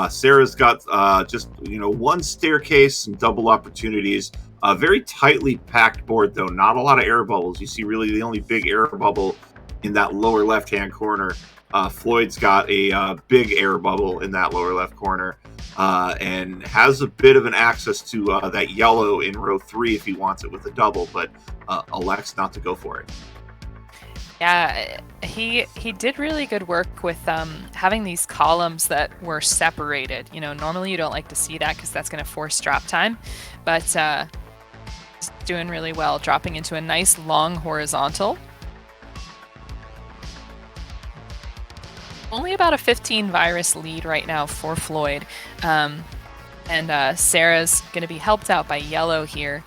Sarah's got just one staircase and double opportunities. A very tightly packed board though, not a lot of air bubbles. You see really the only big air bubble in that lower left hand corner. Floyd's got a big air bubble in that lower left corner, and has a bit of an access to that yellow in row 3 if he wants it with a double, but elects not to go for it. Yeah, he did really good work with having these columns that were separated. Normally you don't like to see that because that's going to force drop time, but he's doing really well, dropping into a nice long horizontal. Only about a 15 virus lead right now for Floyd, and Sarah's going to be helped out by yellow here.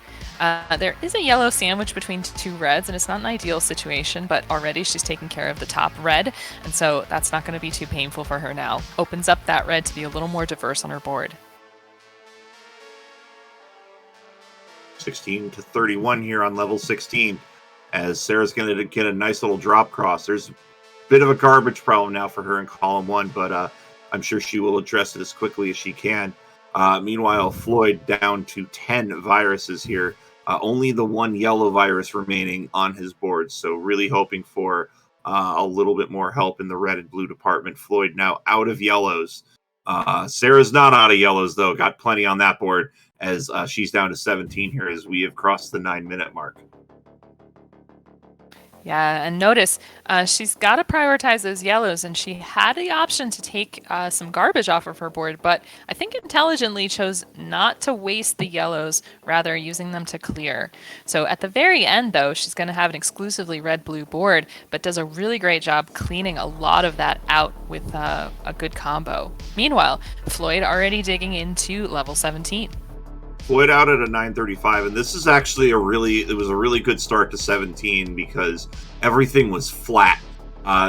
There is a yellow sandwich between 2 reds, and it's not an ideal situation, but already she's taking care of the top red, and so that's not going to be too painful for her now. Opens up that red to be a little more diverse on her board. 16 to 31 here on level 16, as Sarah's going to get a nice little drop cross. There's a bit of a garbage problem now for her in column 1, but I'm sure she will address it as quickly as she can. Meanwhile, Floyd down to 10 viruses here. Only the 1 yellow virus remaining on his board, so really hoping for a little bit more help in the red and blue department. Floyd now out of yellows. Sarah's not out of yellows, though. Got plenty on that board, as she's down to 17 here as we have crossed the 9-minute mark. Yeah, and notice she's got to prioritize those yellows, and she had the option to take some garbage off of her board, but I think intelligently chose not to waste the yellows, rather using them to clear. So at the very end, though, she's going to have an exclusively red-blue board, but does a really great job cleaning a lot of that out with a good combo. Meanwhile, Floyd already digging into level 17. Floyd out at a 935, and this is actually it was a really good start to 17 because everything was flat,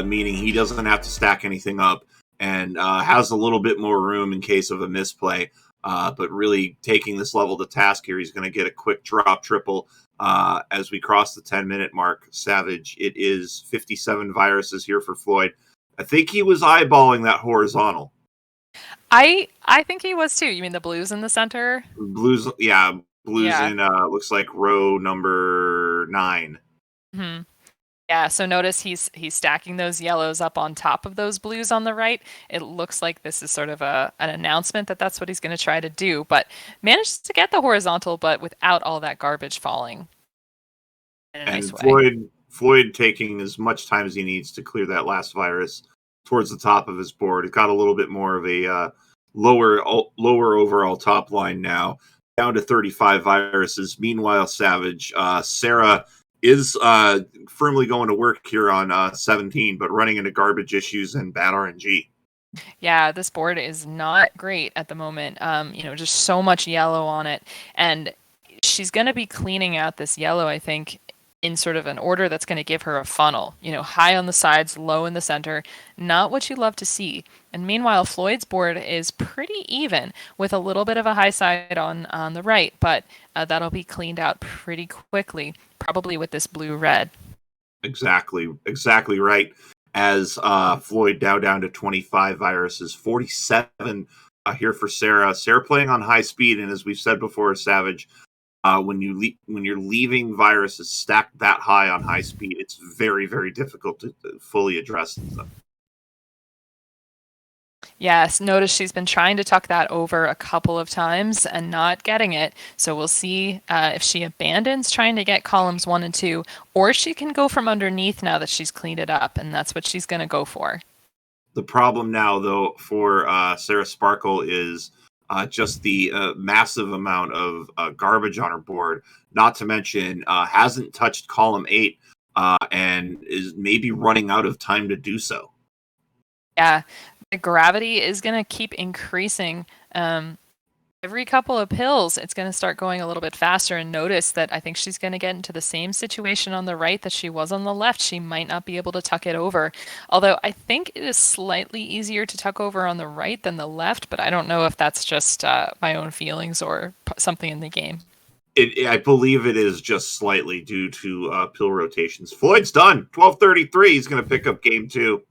meaning he doesn't have to stack anything up and has a little bit more room in case of a misplay. But really taking this level to task here, he's going to get a quick drop triple as we cross the 10-minute mark. Savage, it is 57 viruses here for Floyd. I think he was eyeballing that horizontal. I think he was too. You mean the blues in the center? Blues, yeah, blues in looks like row number 9. Mm-hmm. Yeah, so notice he's stacking those yellows up on top of those blues on the right. It looks like this is sort of an announcement that that's what he's going to try to do, but managed to get the horizontal, but without all that garbage falling in a nice way. Floyd taking as much time as he needs to clear that last virus towards the top of his board. It got a little bit more of a lower overall top line now, down to 35 viruses. Meanwhile, Savage, Sarah is firmly going to work here on 17, but running into garbage issues and bad RNG. Yeah, this board is not great at the moment. Just so much yellow on it, and she's going to be cleaning out this yellow, I think, in sort of an order that's going to give her a funnel. High on the sides, low in the center. Not what you love to see. And meanwhile, Floyd's board is pretty even, with a little bit of a high side on the right, but that'll be cleaned out pretty quickly, probably with this blue-red. Exactly right. As Floyd now down to 25 viruses, 47 here for Sarah. Sarah playing on high speed, and as we've said before, Savage, when you're leaving viruses stacked that high on high speed, it's very, very difficult to fully address them. Yes, notice she's been trying to tuck that over a couple of times and not getting it. So we'll see if she abandons trying to get columns 1 and 2, or she can go from underneath now that she's cleaned it up, and that's what she's going to go for. The problem now, though, for sarasparkle is just the massive amount of garbage on her board, not to mention hasn't touched column 8 and is maybe running out of time to do so. Yeah, the gravity is going to keep increasing. Every couple of pills, it's going to start going a little bit faster, and notice that I think she's going to get into the same situation on the right that she was on the left. She might not be able to tuck it over. Although I think it is slightly easier to tuck over on the right than the left, but I don't know if that's just my own feelings or something in the game. I believe it is just slightly due to pill rotations. Floyd's done. 12:33. He's going to pick up game 2.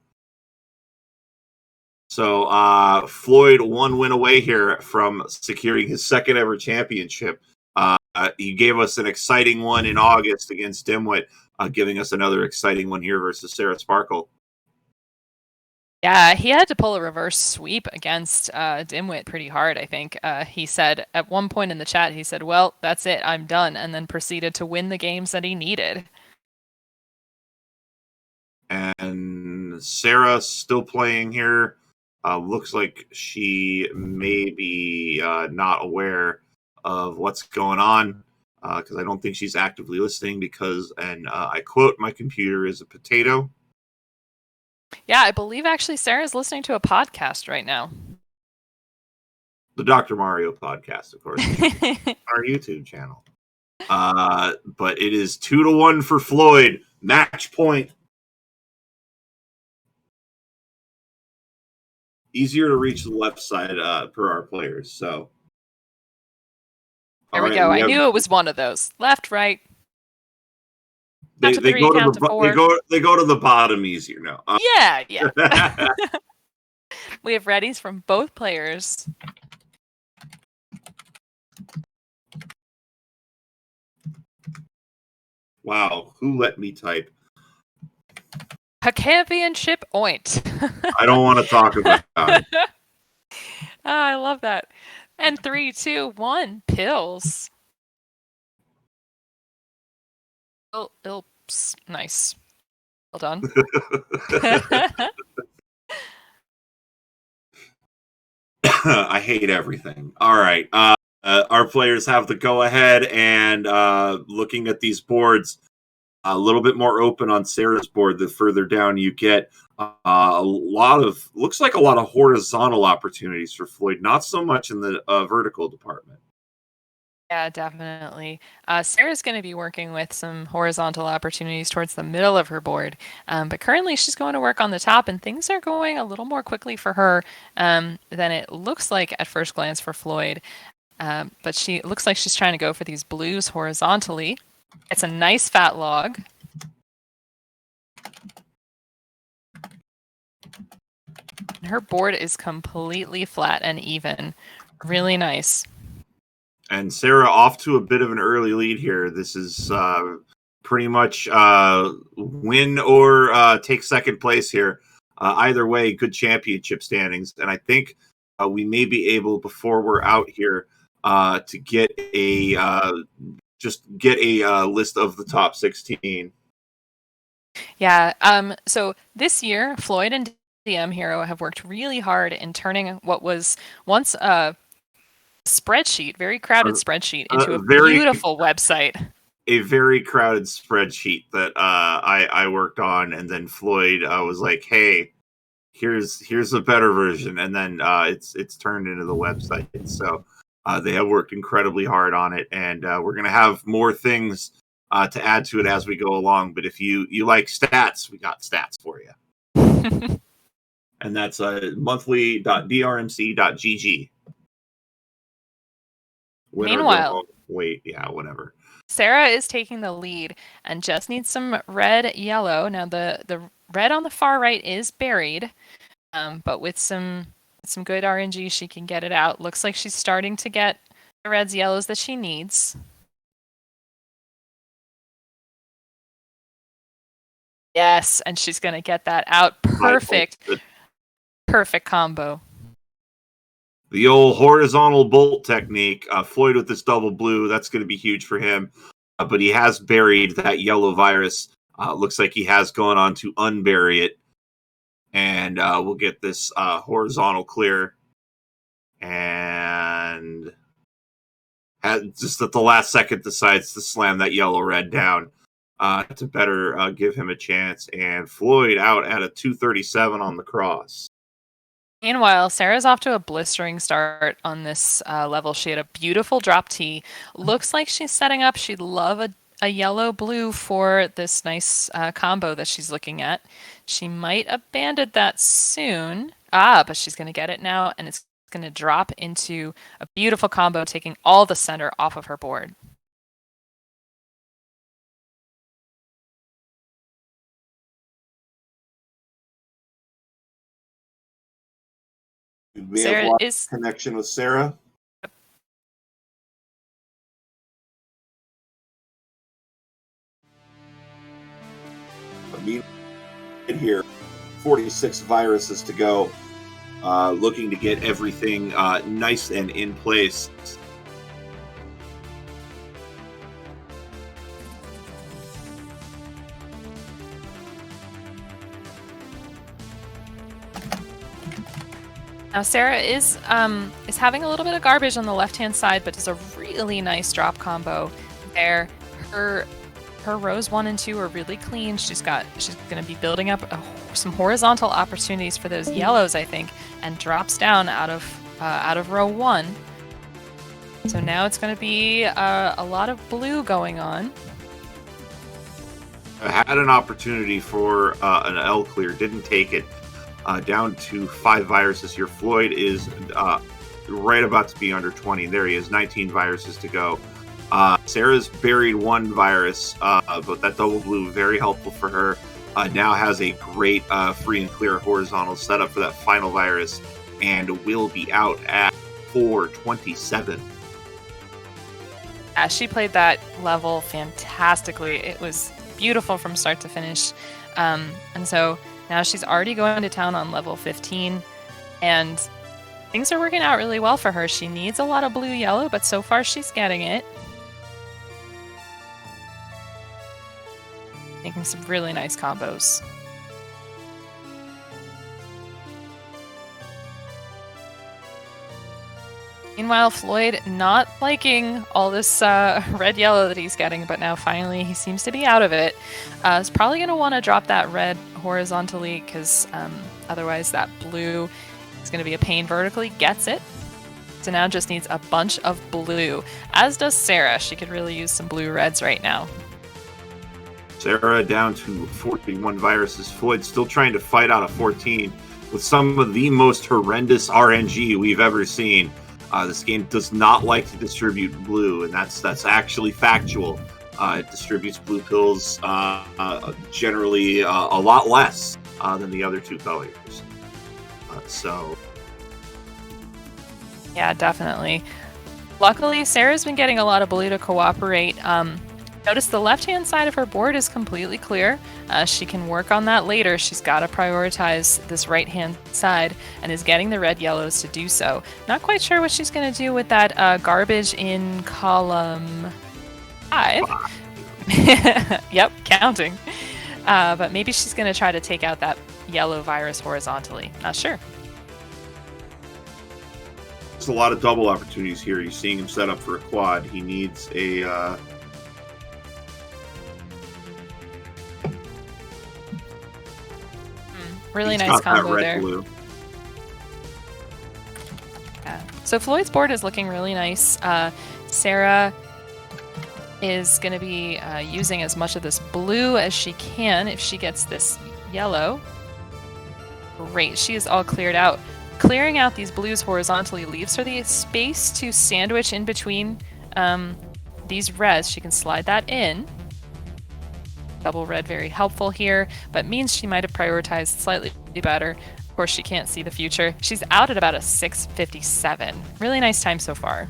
So Floyd 1 win away here from securing his second ever championship. He gave us an exciting one in August against Dimwit, giving us another exciting one here versus sarasparkle. Yeah, he had to pull a reverse sweep against Dimwit pretty hard, I think. He said at one point in the chat, he said, well, that's it, I'm done, and then proceeded to win the games that he needed. And Sarah still playing here. Looks like she may be not aware of what's going on because I don't think she's actively listening because, and I quote, my computer is a potato. Yeah, I believe actually Sarah's listening to a podcast right now. The Dr. Mario podcast, of course, our YouTube channel. But it is 2-1 for Floyd. Match point. Easier to reach the left side per our players. So there we go. I knew it was one of those. Left, right. They go to the bottom easier now. Yeah. We have readies from both players. Wow, who let me type? A championship point. I don't want to talk about it. I love that. And 3, 2, 1, pills. Oh, nice. Well done. I hate everything. All right. Our players have the go ahead, and looking at these boards, a little bit more open on Sarah's board the further down you get. Looks like a lot of horizontal opportunities for Floyd, not so much in the vertical department. Yeah, definitely. Sarah's going to be working with some horizontal opportunities towards the middle of her board, but currently she's going to work on the top, and things are going a little more quickly for her than it looks like at first glance for Floyd. But she looks like she's trying to go for these blues horizontally. It's a nice fat log. Her board is completely flat and even. Really nice. And Sarah off to a bit of an early lead here. This is pretty much win or take second place here. Either way, good championship standings. And I think we may be able, before we're out here, to get a list of the top 16. Yeah. So this year, Floyd and DM Hero have worked really hard in turning what was once a spreadsheet, very crowded spreadsheet, into a beautiful website. A very crowded spreadsheet that I worked on, and then Floyd was like, "Hey, here's a better version," and then it's turned into the website. So they have worked incredibly hard on it, and we're gonna have more things to add to it as we go along. But if you like stats, we got stats for you. And that's monthly.drmc.gg. Meanwhile, whatever. Sarah is taking the lead and just needs some red, yellow. Now the red on the far right is buried, but with some good RNG, she can get it out. Looks like she's starting to get the reds, yellows that she needs. Yes, and she's going to get that out. Perfect. Perfect combo. The old horizontal bolt technique. Floyd with this double blue, that's going to be huge for him. But he has buried that yellow virus. Looks like he has gone on to unbury it. And we'll get this horizontal clear. And just at the last second decides to slam that yellow-red down to better give him a chance. And Floyd out at a 237 on the cross. Meanwhile, Sarah's off to a blistering start on this level. She had a beautiful drop tee. Looks like she's setting up. She'd love a yellow-blue for this nice combo that she's looking at. She might abandon that soon. But she's going to get it now, and it's going to drop into a beautiful combo, taking all the center off of her board. We have a lot of connection with Sarah. In here, 46 viruses to go. Looking to get everything nice and in place. Now Sarah is having a little bit of garbage on the left-hand side, but does a really nice drop combo there. Her rows 1 and 2 are really clean. She's going to be building up some horizontal opportunities for those yellows, I think, and drops down out of row 1. So now it's going to be a lot of blue going on. I had an opportunity for an L clear, didn't take it. Down to 5 viruses here. Floyd is right about to be under 20. There he is, 19 viruses to go. Sarah's buried 1 virus, but that double blue, very helpful for her. Now has a great free and clear horizontal setup for that final virus, and will be out at 427. She played that level fantastically. It was beautiful from start to finish. And so now she's already going to town on level 15, and things are working out really well for her. She needs a lot of blue-yellow, but so far she's getting it. making some really nice combos. Meanwhile, Floyd not liking all this red-yellow that he's getting, but now finally he seems to be out of it. Is probably going to want to drop that red horizontally because otherwise that blue is going to be a pain vertically. Gets it. So now just needs a bunch of blue, as does Sarah. She could really use some blue reds right now. Sarah down to 41 viruses. Floyd still trying to fight out of 14 with some of the most horrendous RNG we've ever seen. This game does not like to distribute blue, and that's actually factual. It distributes blue pills generally a lot less than the other two colors. Yeah, definitely. Luckily, Sarah's been getting a lot of blue to cooperate. Notice the left-hand side of her board is completely clear. She can work on that later. She's got to prioritize this right-hand side and is getting the red-yellows to do so. Not quite sure what she's going to do with that garbage in column 5. Yep, counting. But maybe she's going to try to take out that yellow virus horizontally. Not sure. There's a lot of double opportunities here. You're seeing him set up for a quad. He needs a... Really nice combo there. Blue. Yeah. So Floyd's board is looking really nice. Sarah is going to be using as much of this blue as she can if she gets this yellow. Great, she is all cleared out. Clearing out these blues horizontally leaves her the space to sandwich in between these reds. She can slide that in. Double red very helpful here, but means she might have prioritized slightly better. Of course, she can't see the future. She's out at about a 6:57. Really nice time so far.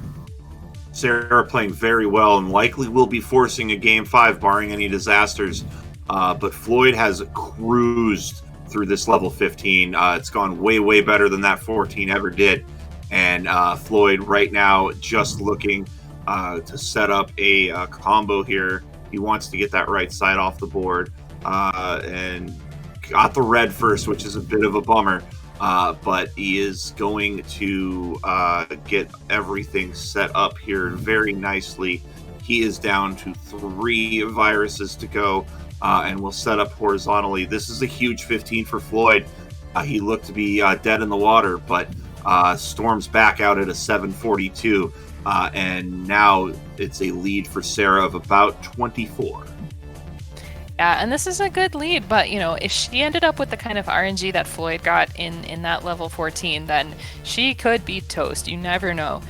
Sarah playing very well and likely will be forcing a game 5 barring any disasters. But Floyd has cruised through this level 15. It's gone way, way better than that 14 ever did. And Floyd right now just looking to set up a combo here. He wants to get that right side off the board and got the red first, which is a bit of a bummer. But he is going to get everything set up here very nicely. He is down to 3 viruses to go and will set up horizontally. This is a huge 15 for Floyd. He looked to be dead in the water, but storms back out at a 742. And now it's a lead for Sarah of about 24. Yeah, and this is a good lead, but, you know, if she ended up with the kind of RNG that Floyd got in that level 14, then she could be toast. You never know.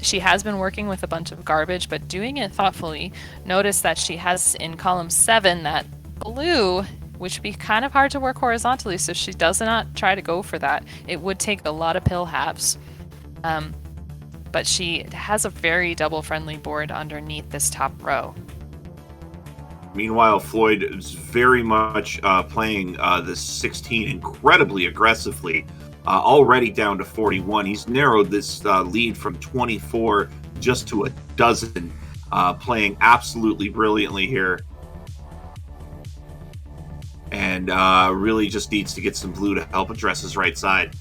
She has been working with a bunch of garbage, but doing it thoughtfully. Notice that she has in column 7 that blue, which would be kind of hard to work horizontally, so she does not try to go for that. It would take a lot of pill halves. But she has a very double-friendly board underneath this top row. Meanwhile, Floyd is very much playing this 16 incredibly aggressively, already down to 41. He's narrowed this lead from 24 just to a dozen, playing absolutely brilliantly here. And really just needs to get some blue to help address his right side.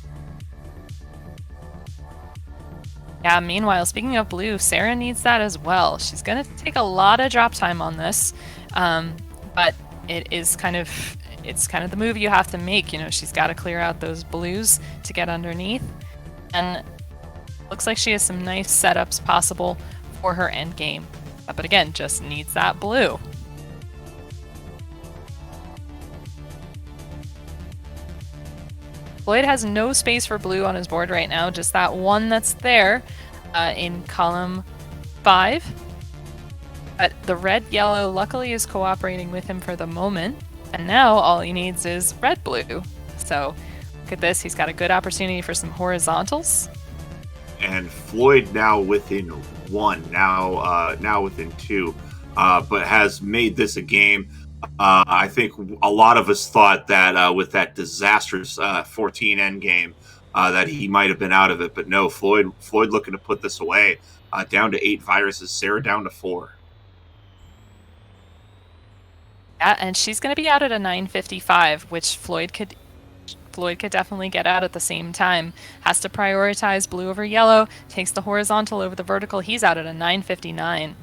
Yeah, meanwhile, speaking of blue, Sarah needs that as well. She's going to take a lot of drop time on this, but it's kind of the move you have to make. You know, she's got to clear out those blues to get underneath, and looks like she has some nice setups possible for her end game. But again, just needs that blue. Floyd has no space for blue on his board right now, just that one that's there in column 5. But the red-yellow luckily is cooperating with him for the moment, and now all he needs is red-blue. So look at this, he's got a good opportunity for some horizontals. And Floyd now within 1, now within 2, but has made this a game. I think a lot of us thought that with that disastrous 14 endgame that he might have been out of it, but no, Floyd looking to put this away. Down to 8 viruses, Sarah down to 4. Yeah, and she's going to be out at a 9:55, which Floyd could definitely get out at the same time. Has to prioritize blue over yellow, takes the horizontal over the vertical. He's out at a 9:59.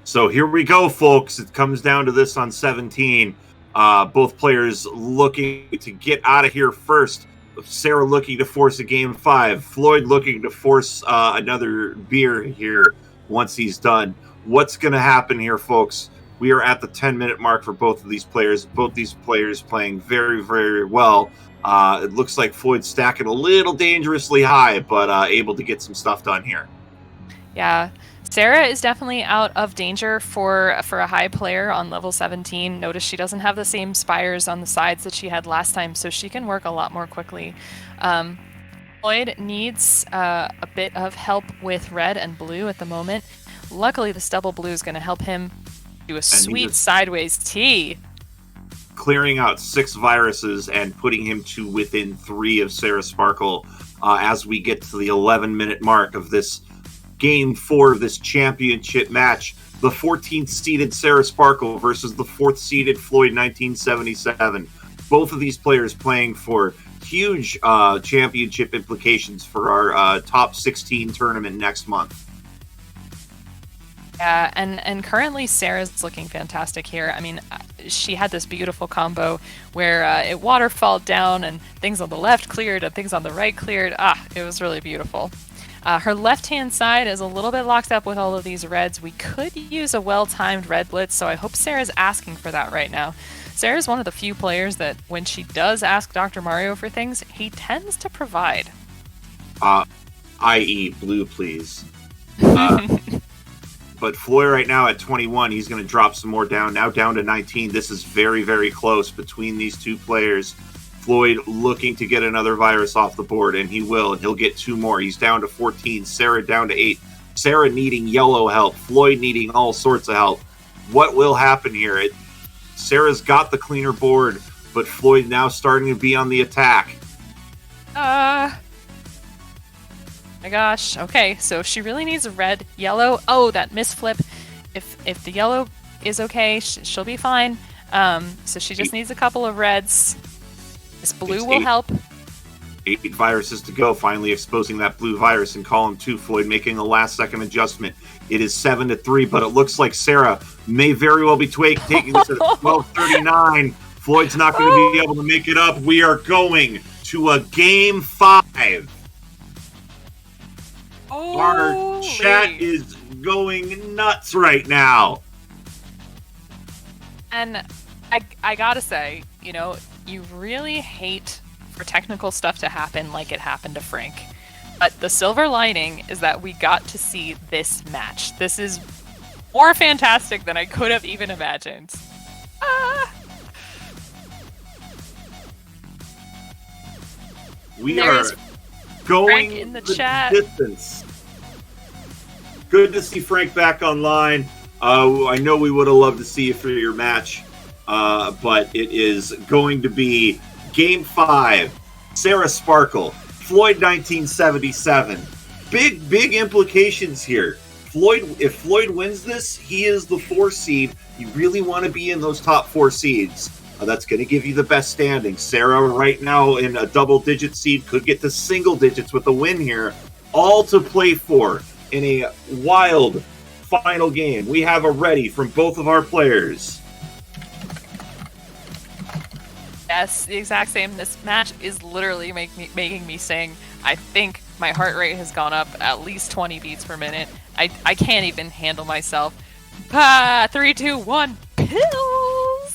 So here we go, folks. It comes down to this on 17. Both players looking to get out of here first. Sarah looking to force a game 5. Floyd looking to force another beer here once he's done. What's going to happen here, folks? We are at the 10-minute mark for both of these players. Both these players playing very, very well. It looks like Floyd's stacking a little dangerously high, but able to get some stuff done here. Yeah. Sarah is definitely out of danger for a high player on level 17. Notice she doesn't have the same spires on the sides that she had last time, so she can work a lot more quickly. Floyd needs a bit of help with red and blue at the moment. Luckily, this double blue is going to help him do a sweet sideways T. Clearing out 6 viruses and putting him to within 3 of sarasparkle as we get to the 11-minute mark of this Game 4 of this championship match. The 14th seeded sarasparkle versus the 4th seeded Floyd 1977. Both of these players playing for huge championship implications for our top 16 tournament next month. Yeah, and currently Sarah's looking fantastic here. I mean, she had this beautiful combo where it waterfalled down and things on the left cleared and things on the right cleared. It was really beautiful. Her left-hand side is a little bit locked up with all of these reds. We could use a well-timed red blitz, so I hope Sarah's asking for that right now. Sarah's one of the few players that when she does ask Dr. Mario for things, he tends to provide. I.e. blue, please. But Floyd right now at 21, he's going to drop some more down. Now down to 19. This is very, very close between these two players. Floyd looking to get another virus off the board, and he will. And he'll get 2 more. He's down to 14. Sarah down to 8. Sarah needing yellow help. Floyd needing all sorts of help. What will happen here? Sarah's got the cleaner board, but Floyd now starting to be on the attack. My gosh. Okay, so she really needs a red, yellow. Oh, that misflip. If the yellow is okay, she'll be fine. So she just needs a couple of reds. This blue will help. 8 viruses to go, finally exposing that blue virus in column 2. Floyd making a last-second adjustment. It is 7-3, but it looks like Sarah may very well be taking this at 12:39. Floyd's not going to be able to make it up. We are going to a game 5. Our chat is going nuts right now. And I gotta say, you really hate for technical stuff to happen like it happened to Frank. But the silver lining is that we got to see this match. This is more fantastic than I could have even imagined. We are going in the chat. Distance. Good to see Frank back online. I know we would have loved to see you for your match, but it is going to be Game 5, sarasparkle, Floyd 1977. Big implications here. If Floyd wins this, he is the 4 seed. You really want to be in those top 4 seeds. That's going to give you the best standing. Sarah right now in a double-digit seed could get to single digits with a win here. All to play for in a wild final game. We have a ready from both of our players. Yes, the exact same. This match is literally making me sing. I think my heart rate has gone up at least 20 beats per minute. I can't even handle myself. 3, 2, 1, pills!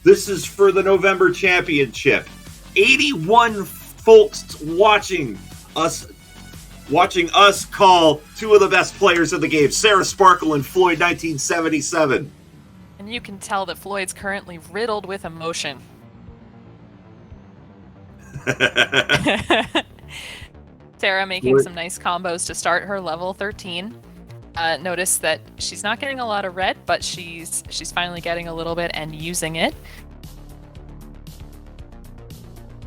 This is for the November championship. 81 folks watching us call 2 of the best players of the game, sarasparkle and Floyd 1977. And you can tell that Floyd's currently riddled with emotion. Sarah making some nice combos to start her level 13. Notice that she's not getting a lot of red, but she's finally getting a little bit and using it.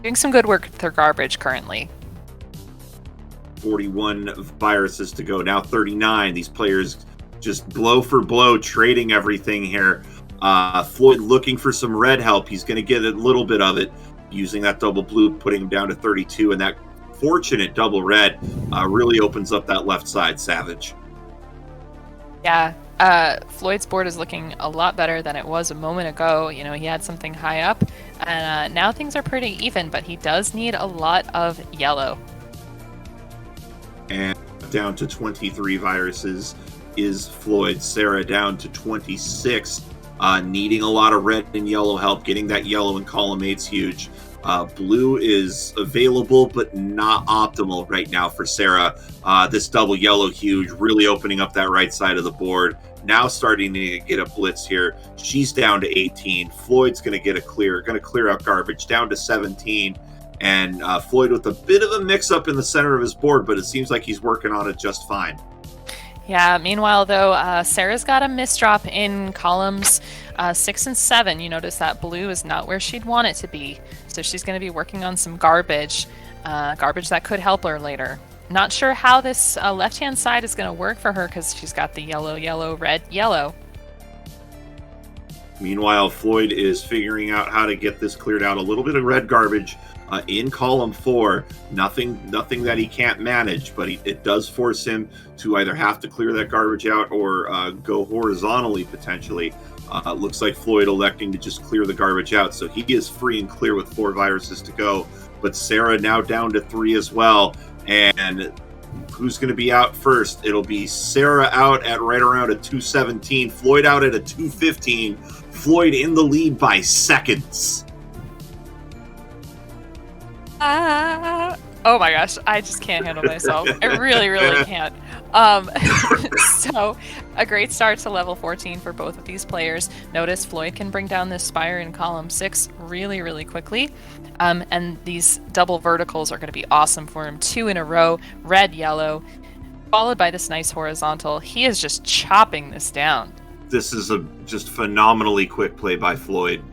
Doing some good work with her garbage currently. 41 viruses to go. Now 39. These players just blow for blow, trading everything here. Floyd looking for some red help. He's going to get a little bit of it using that double blue, putting him down to 32, and that fortunate double red really opens up that left side, Savage. Yeah, Floyd's board is looking a lot better than it was a moment ago. You know, he had something high up, and now things are pretty even, but he does need a lot of yellow. And down to 23 viruses is Floyd. Sarah down to 26, needing a lot of red and yellow help. Getting that yellow in column 8's huge. Blue is available, but not optimal right now for Sarah. This double yellow huge, really opening up that right side of the board. Now starting to get a blitz here. She's down to 18. Floyd's going to clear out garbage, down to 17. And Floyd with a bit of a mix-up in the center of his board, but it seems like he's working on it just fine. Yeah, meanwhile, though, Sarah's got a misdrop in columns 6 and 7. You notice that blue is not where she'd want it to be. So she's going to be working on some garbage that could help her later. Not sure how this left-hand side is going to work for her because she's got the yellow, yellow, red, yellow. Meanwhile, Floyd is figuring out how to get this cleared out. A little bit of red garbage in column 4. Nothing that he can't manage, but it does force him to either have to clear that garbage out or go horizontally potentially. Looks like Floyd electing to just clear the garbage out, so he is free and clear with 4 viruses to go. But Sarah now down to 3 as well, and who's going to be out first? It'll be Sarah out at right around a 217, Floyd out at a 215. Floyd in the lead by seconds. Oh my gosh, I just can't handle myself. I really, really can't. So, a great start to level 14 for both of these players. Notice Floyd can bring down this spire in column 6 really, really quickly. And these double verticals are going to be awesome for him. 2 in a row, red, yellow, followed by this nice horizontal. He is just chopping this down. This is a just phenomenally quick play by Floyd.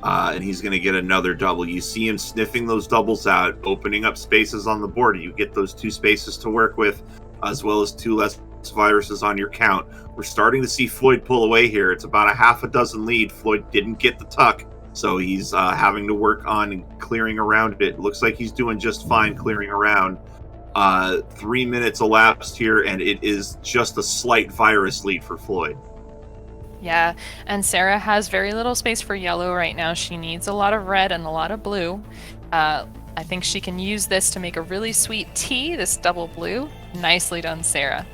And he's going to get another double. You see him sniffing those doubles out, opening up spaces on the board. You get those 2 spaces to work with, as well as 2 less viruses on your count. We're starting to see Floyd pull away here. It's about a half a dozen lead. Floyd didn't get the tuck, so he's having to work on clearing around it. Looks like he's doing just fine clearing around. 3 minutes elapsed here, and it is just a slight virus lead for Floyd. Yeah, and Sarah has very little space for yellow right now. She needs a lot of red and a lot of blue. I think she can use this to make a really sweet tea, this double blue. Nicely done, Sarah.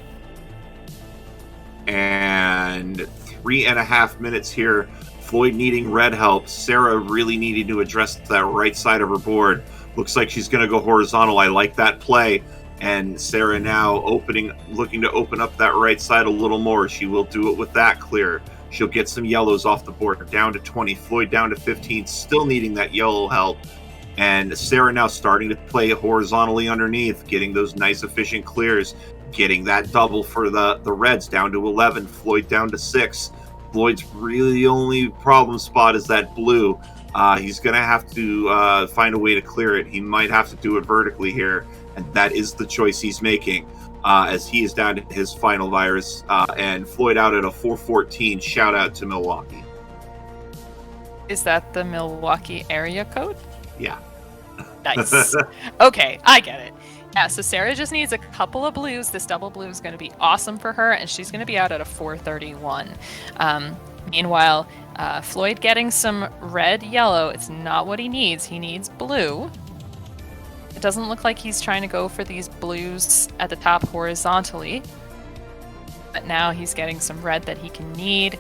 And 3.5 minutes here. Floyd needing red help. Sarah really needing to address that right side of her board. Looks like she's going to go horizontal. I like that play. And Sarah now looking to open up that right side a little more. She will do it with that clear. She'll get some yellows off the board. Down to 20. Floyd down to 15. Still needing that yellow help. And Sarah now starting to play horizontally underneath, getting those nice efficient clears, getting that double for the reds down to 11. Floyd down to 6. Floyd's really the only problem spot is that blue. He's going to have to find a way to clear it. He might have to do it vertically here, and that is the choice he's making as he is down to his final virus. And Floyd out at a 414. Shout out to Milwaukee. Is that the Milwaukee area code? Yeah. Nice. Okay, I get it. Yeah, so Sarah just needs a couple of blues. This double blue is going to be awesome for her, and she's going to be out at a 431. Meanwhile, Floyd getting some red, yellow. It's not what he needs. He needs blue. It doesn't look like he's trying to go for these blues at the top horizontally. But now he's getting some red that he can need.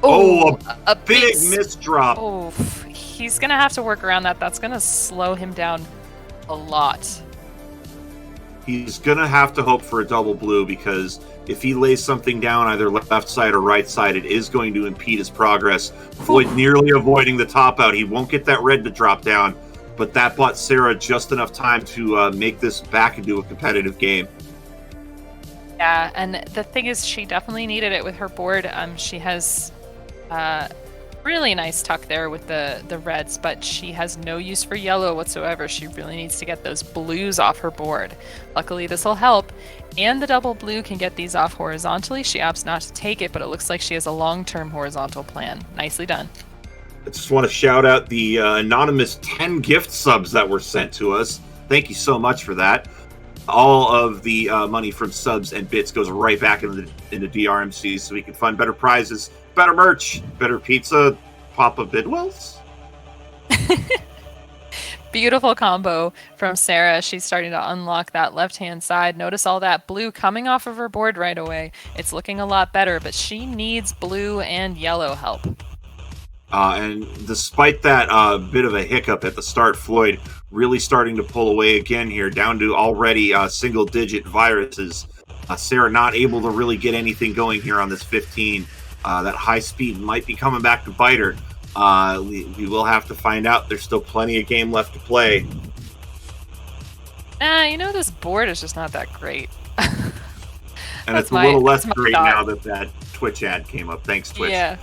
Oh, a big misdrop. Oh, he's going to have to work around that. That's going to slow him down a lot. He's going to have to hope for a double blue because if he lays something down either left side or right side, it is going to impede his progress. Floyd nearly avoiding the top out. He won't get that red to drop down, but that bought Sarah just enough time to make this back into a competitive game. Yeah, and the thing is, she definitely needed it with her board. She has Really nice tuck there with the reds, but she has no use for yellow whatsoever. She really needs to get those blues off her board. Luckily, this will help. And the double blue can get these off horizontally. She opts not to take it, but it looks like she has a long-term horizontal plan. Nicely done. I just want to shout out the anonymous 10 gift subs that were sent to us. Thank you so much for that. All of the money from subs and bits goes right back into DrMC so we can fund better prizes, better merch, better pizza, Papa Bidwell's. Beautiful combo from Sarah. She's starting to unlock that left-hand side. Notice all that blue coming off of her board right away. It's looking a lot better, but she needs blue and yellow help. And despite that bit of a hiccup at the start, Floyd really starting to pull away again here, down to already single-digit viruses. Sarah not able to really get anything going here on this 15. That high speed might be coming back to bite her. We will have to find out. There's still plenty of game left to play. This board is just not that great. And it's a little less great now that Twitch ad came up. Thanks, Twitch. Yeah.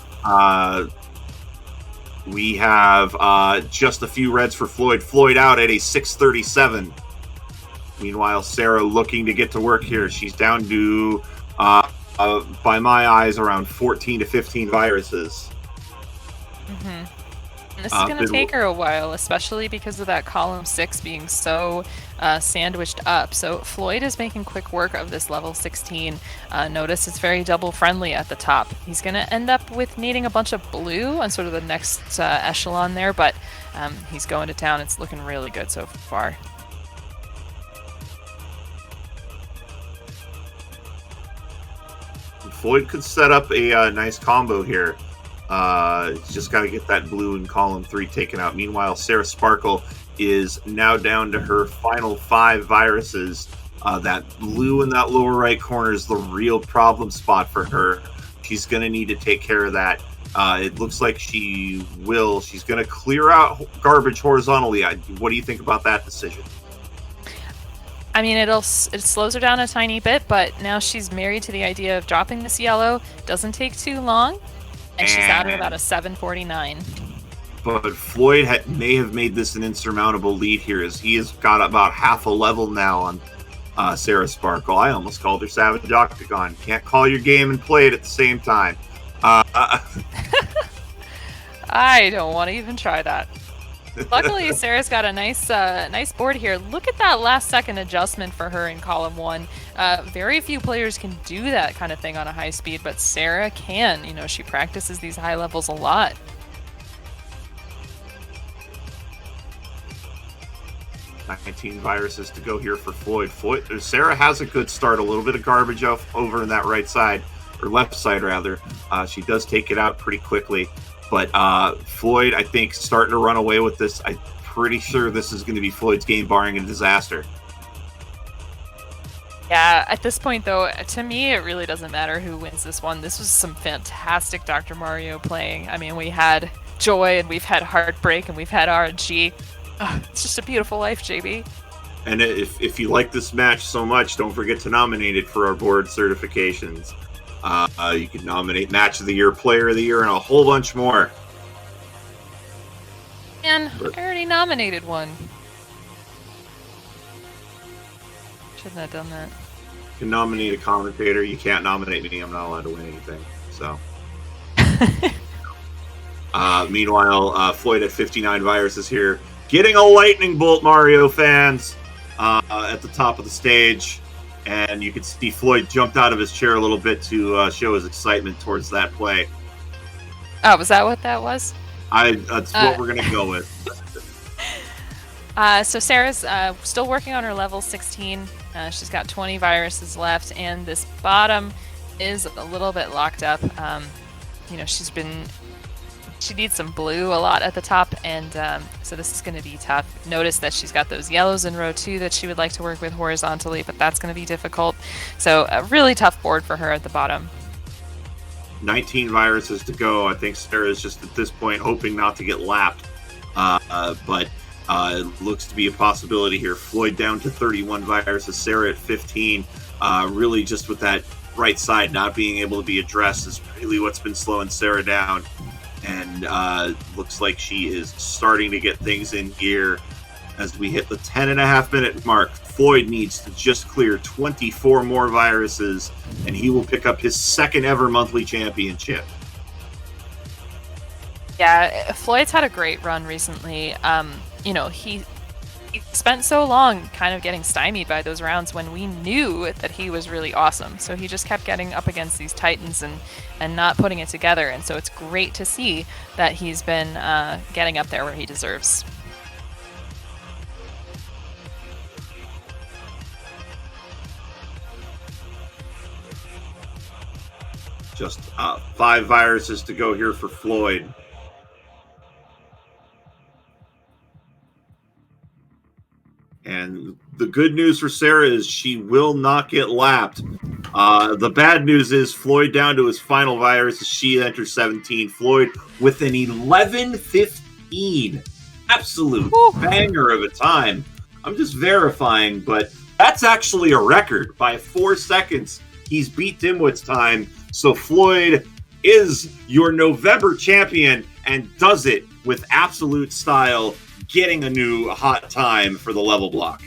We have just a few reds for Floyd. Floyd out at a 637. Meanwhile, Sarah looking to get to work here. She's down to, by my eyes, around 14 to 15 viruses. Mm-hmm. This is going to take her a while, especially because of that column 6 being so sandwiched up. So Floyd is making quick work of this level 16. Notice it's very double friendly at the top. He's going to end up with needing a bunch of blue on sort of the next echelon there, but he's going to town. It's looking really good so far. Floyd could set up a nice combo here. Just got to get that blue in column 3 taken out. Meanwhile, sarasparkle is now down to her final 5 viruses. That blue in that lower right corner is the real problem spot for her. She's going to need to take care of that. It looks like she will. She's going to clear out garbage horizontally. What do you think about that decision? I mean, it slows her down a tiny bit, but now she's married to the idea of dropping this yellow. Doesn't take too long. And she's out at about a 749. But Floyd may have made this an insurmountable lead here, as he has got about half a level now on sarasparkle. I almost called her Savage Octagon. Can't call your game and play it at the same time. I don't want to even try that. Luckily, Sarah's got a nice board here. Look at that last second adjustment for her in column 1. Very few players can do that kind of thing on a high speed, but Sarah can. She practices these high levels a lot. $19 viruses to go here for Floyd. Sarah has a good start. A little bit of garbage over in that right side, or left side rather. She does take it out pretty quickly. But Floyd, I think, starting to run away with this. I'm pretty sure this is going to be Floyd's game, barring a disaster. Yeah, at this point, though, to me, it really doesn't matter who wins this one. This was some fantastic Dr. Mario playing. I mean, we had joy, and we've had heartbreak, and we've had RNG. It's just a beautiful life, JB. And if you like this match so much, don't forget to nominate it for our board certifications. You can nominate Match of the Year, Player of the Year, and a whole bunch more. And I already nominated one. Shouldn't have done that. You can nominate a commentator. You can't nominate me. I'm not allowed to win anything. So. Meanwhile, Floyd at 59 viruses here. Getting a lightning bolt, Mario fans, at the top of the stage. And you can see Floyd jumped out of his chair a little bit to show his excitement towards that play. Oh, was that what that was? That's what we're going to go with. So Sarah's still working on her level 16. She's got 20 viruses left, and this bottom is a little bit locked up. She needs some blue a lot at the top, and so this is going to be tough. Notice that she's got those yellows in row 2 that she would like to work with horizontally, but that's going to be difficult. So a really tough board for her at the bottom. 19 viruses to go. I think Sarah's just at this point hoping not to get lapped, but it looks to be a possibility here. Floyd down to 31 viruses, Sarah at 15. Really just with that right side not being able to be addressed is really what's been slowing Sarah down. And looks like she is starting to get things in here as we hit the 10.5-minute mark. Floyd needs to just clear 24 more viruses, and he will pick up his second ever monthly championship. Yeah, Floyd's had a great run recently. He spent so long kind of getting stymied by those rounds when we knew that he was really awesome. So he just kept getting up against these titans and not putting it together. And so it's great to see that he's been getting up there where he deserves. Just 5 viruses to go here for Floyd. And the good news for Sarah is she will not get lapped. The bad news is Floyd down to his final virus as she enters 17. Floyd with an 11:15. Absolute banger of a time. I'm just verifying, but that's actually a record. By 4 seconds, he's beat Dimwit's time. So Floyd is your November champion and does it with absolute style, getting a new hot time for the level block.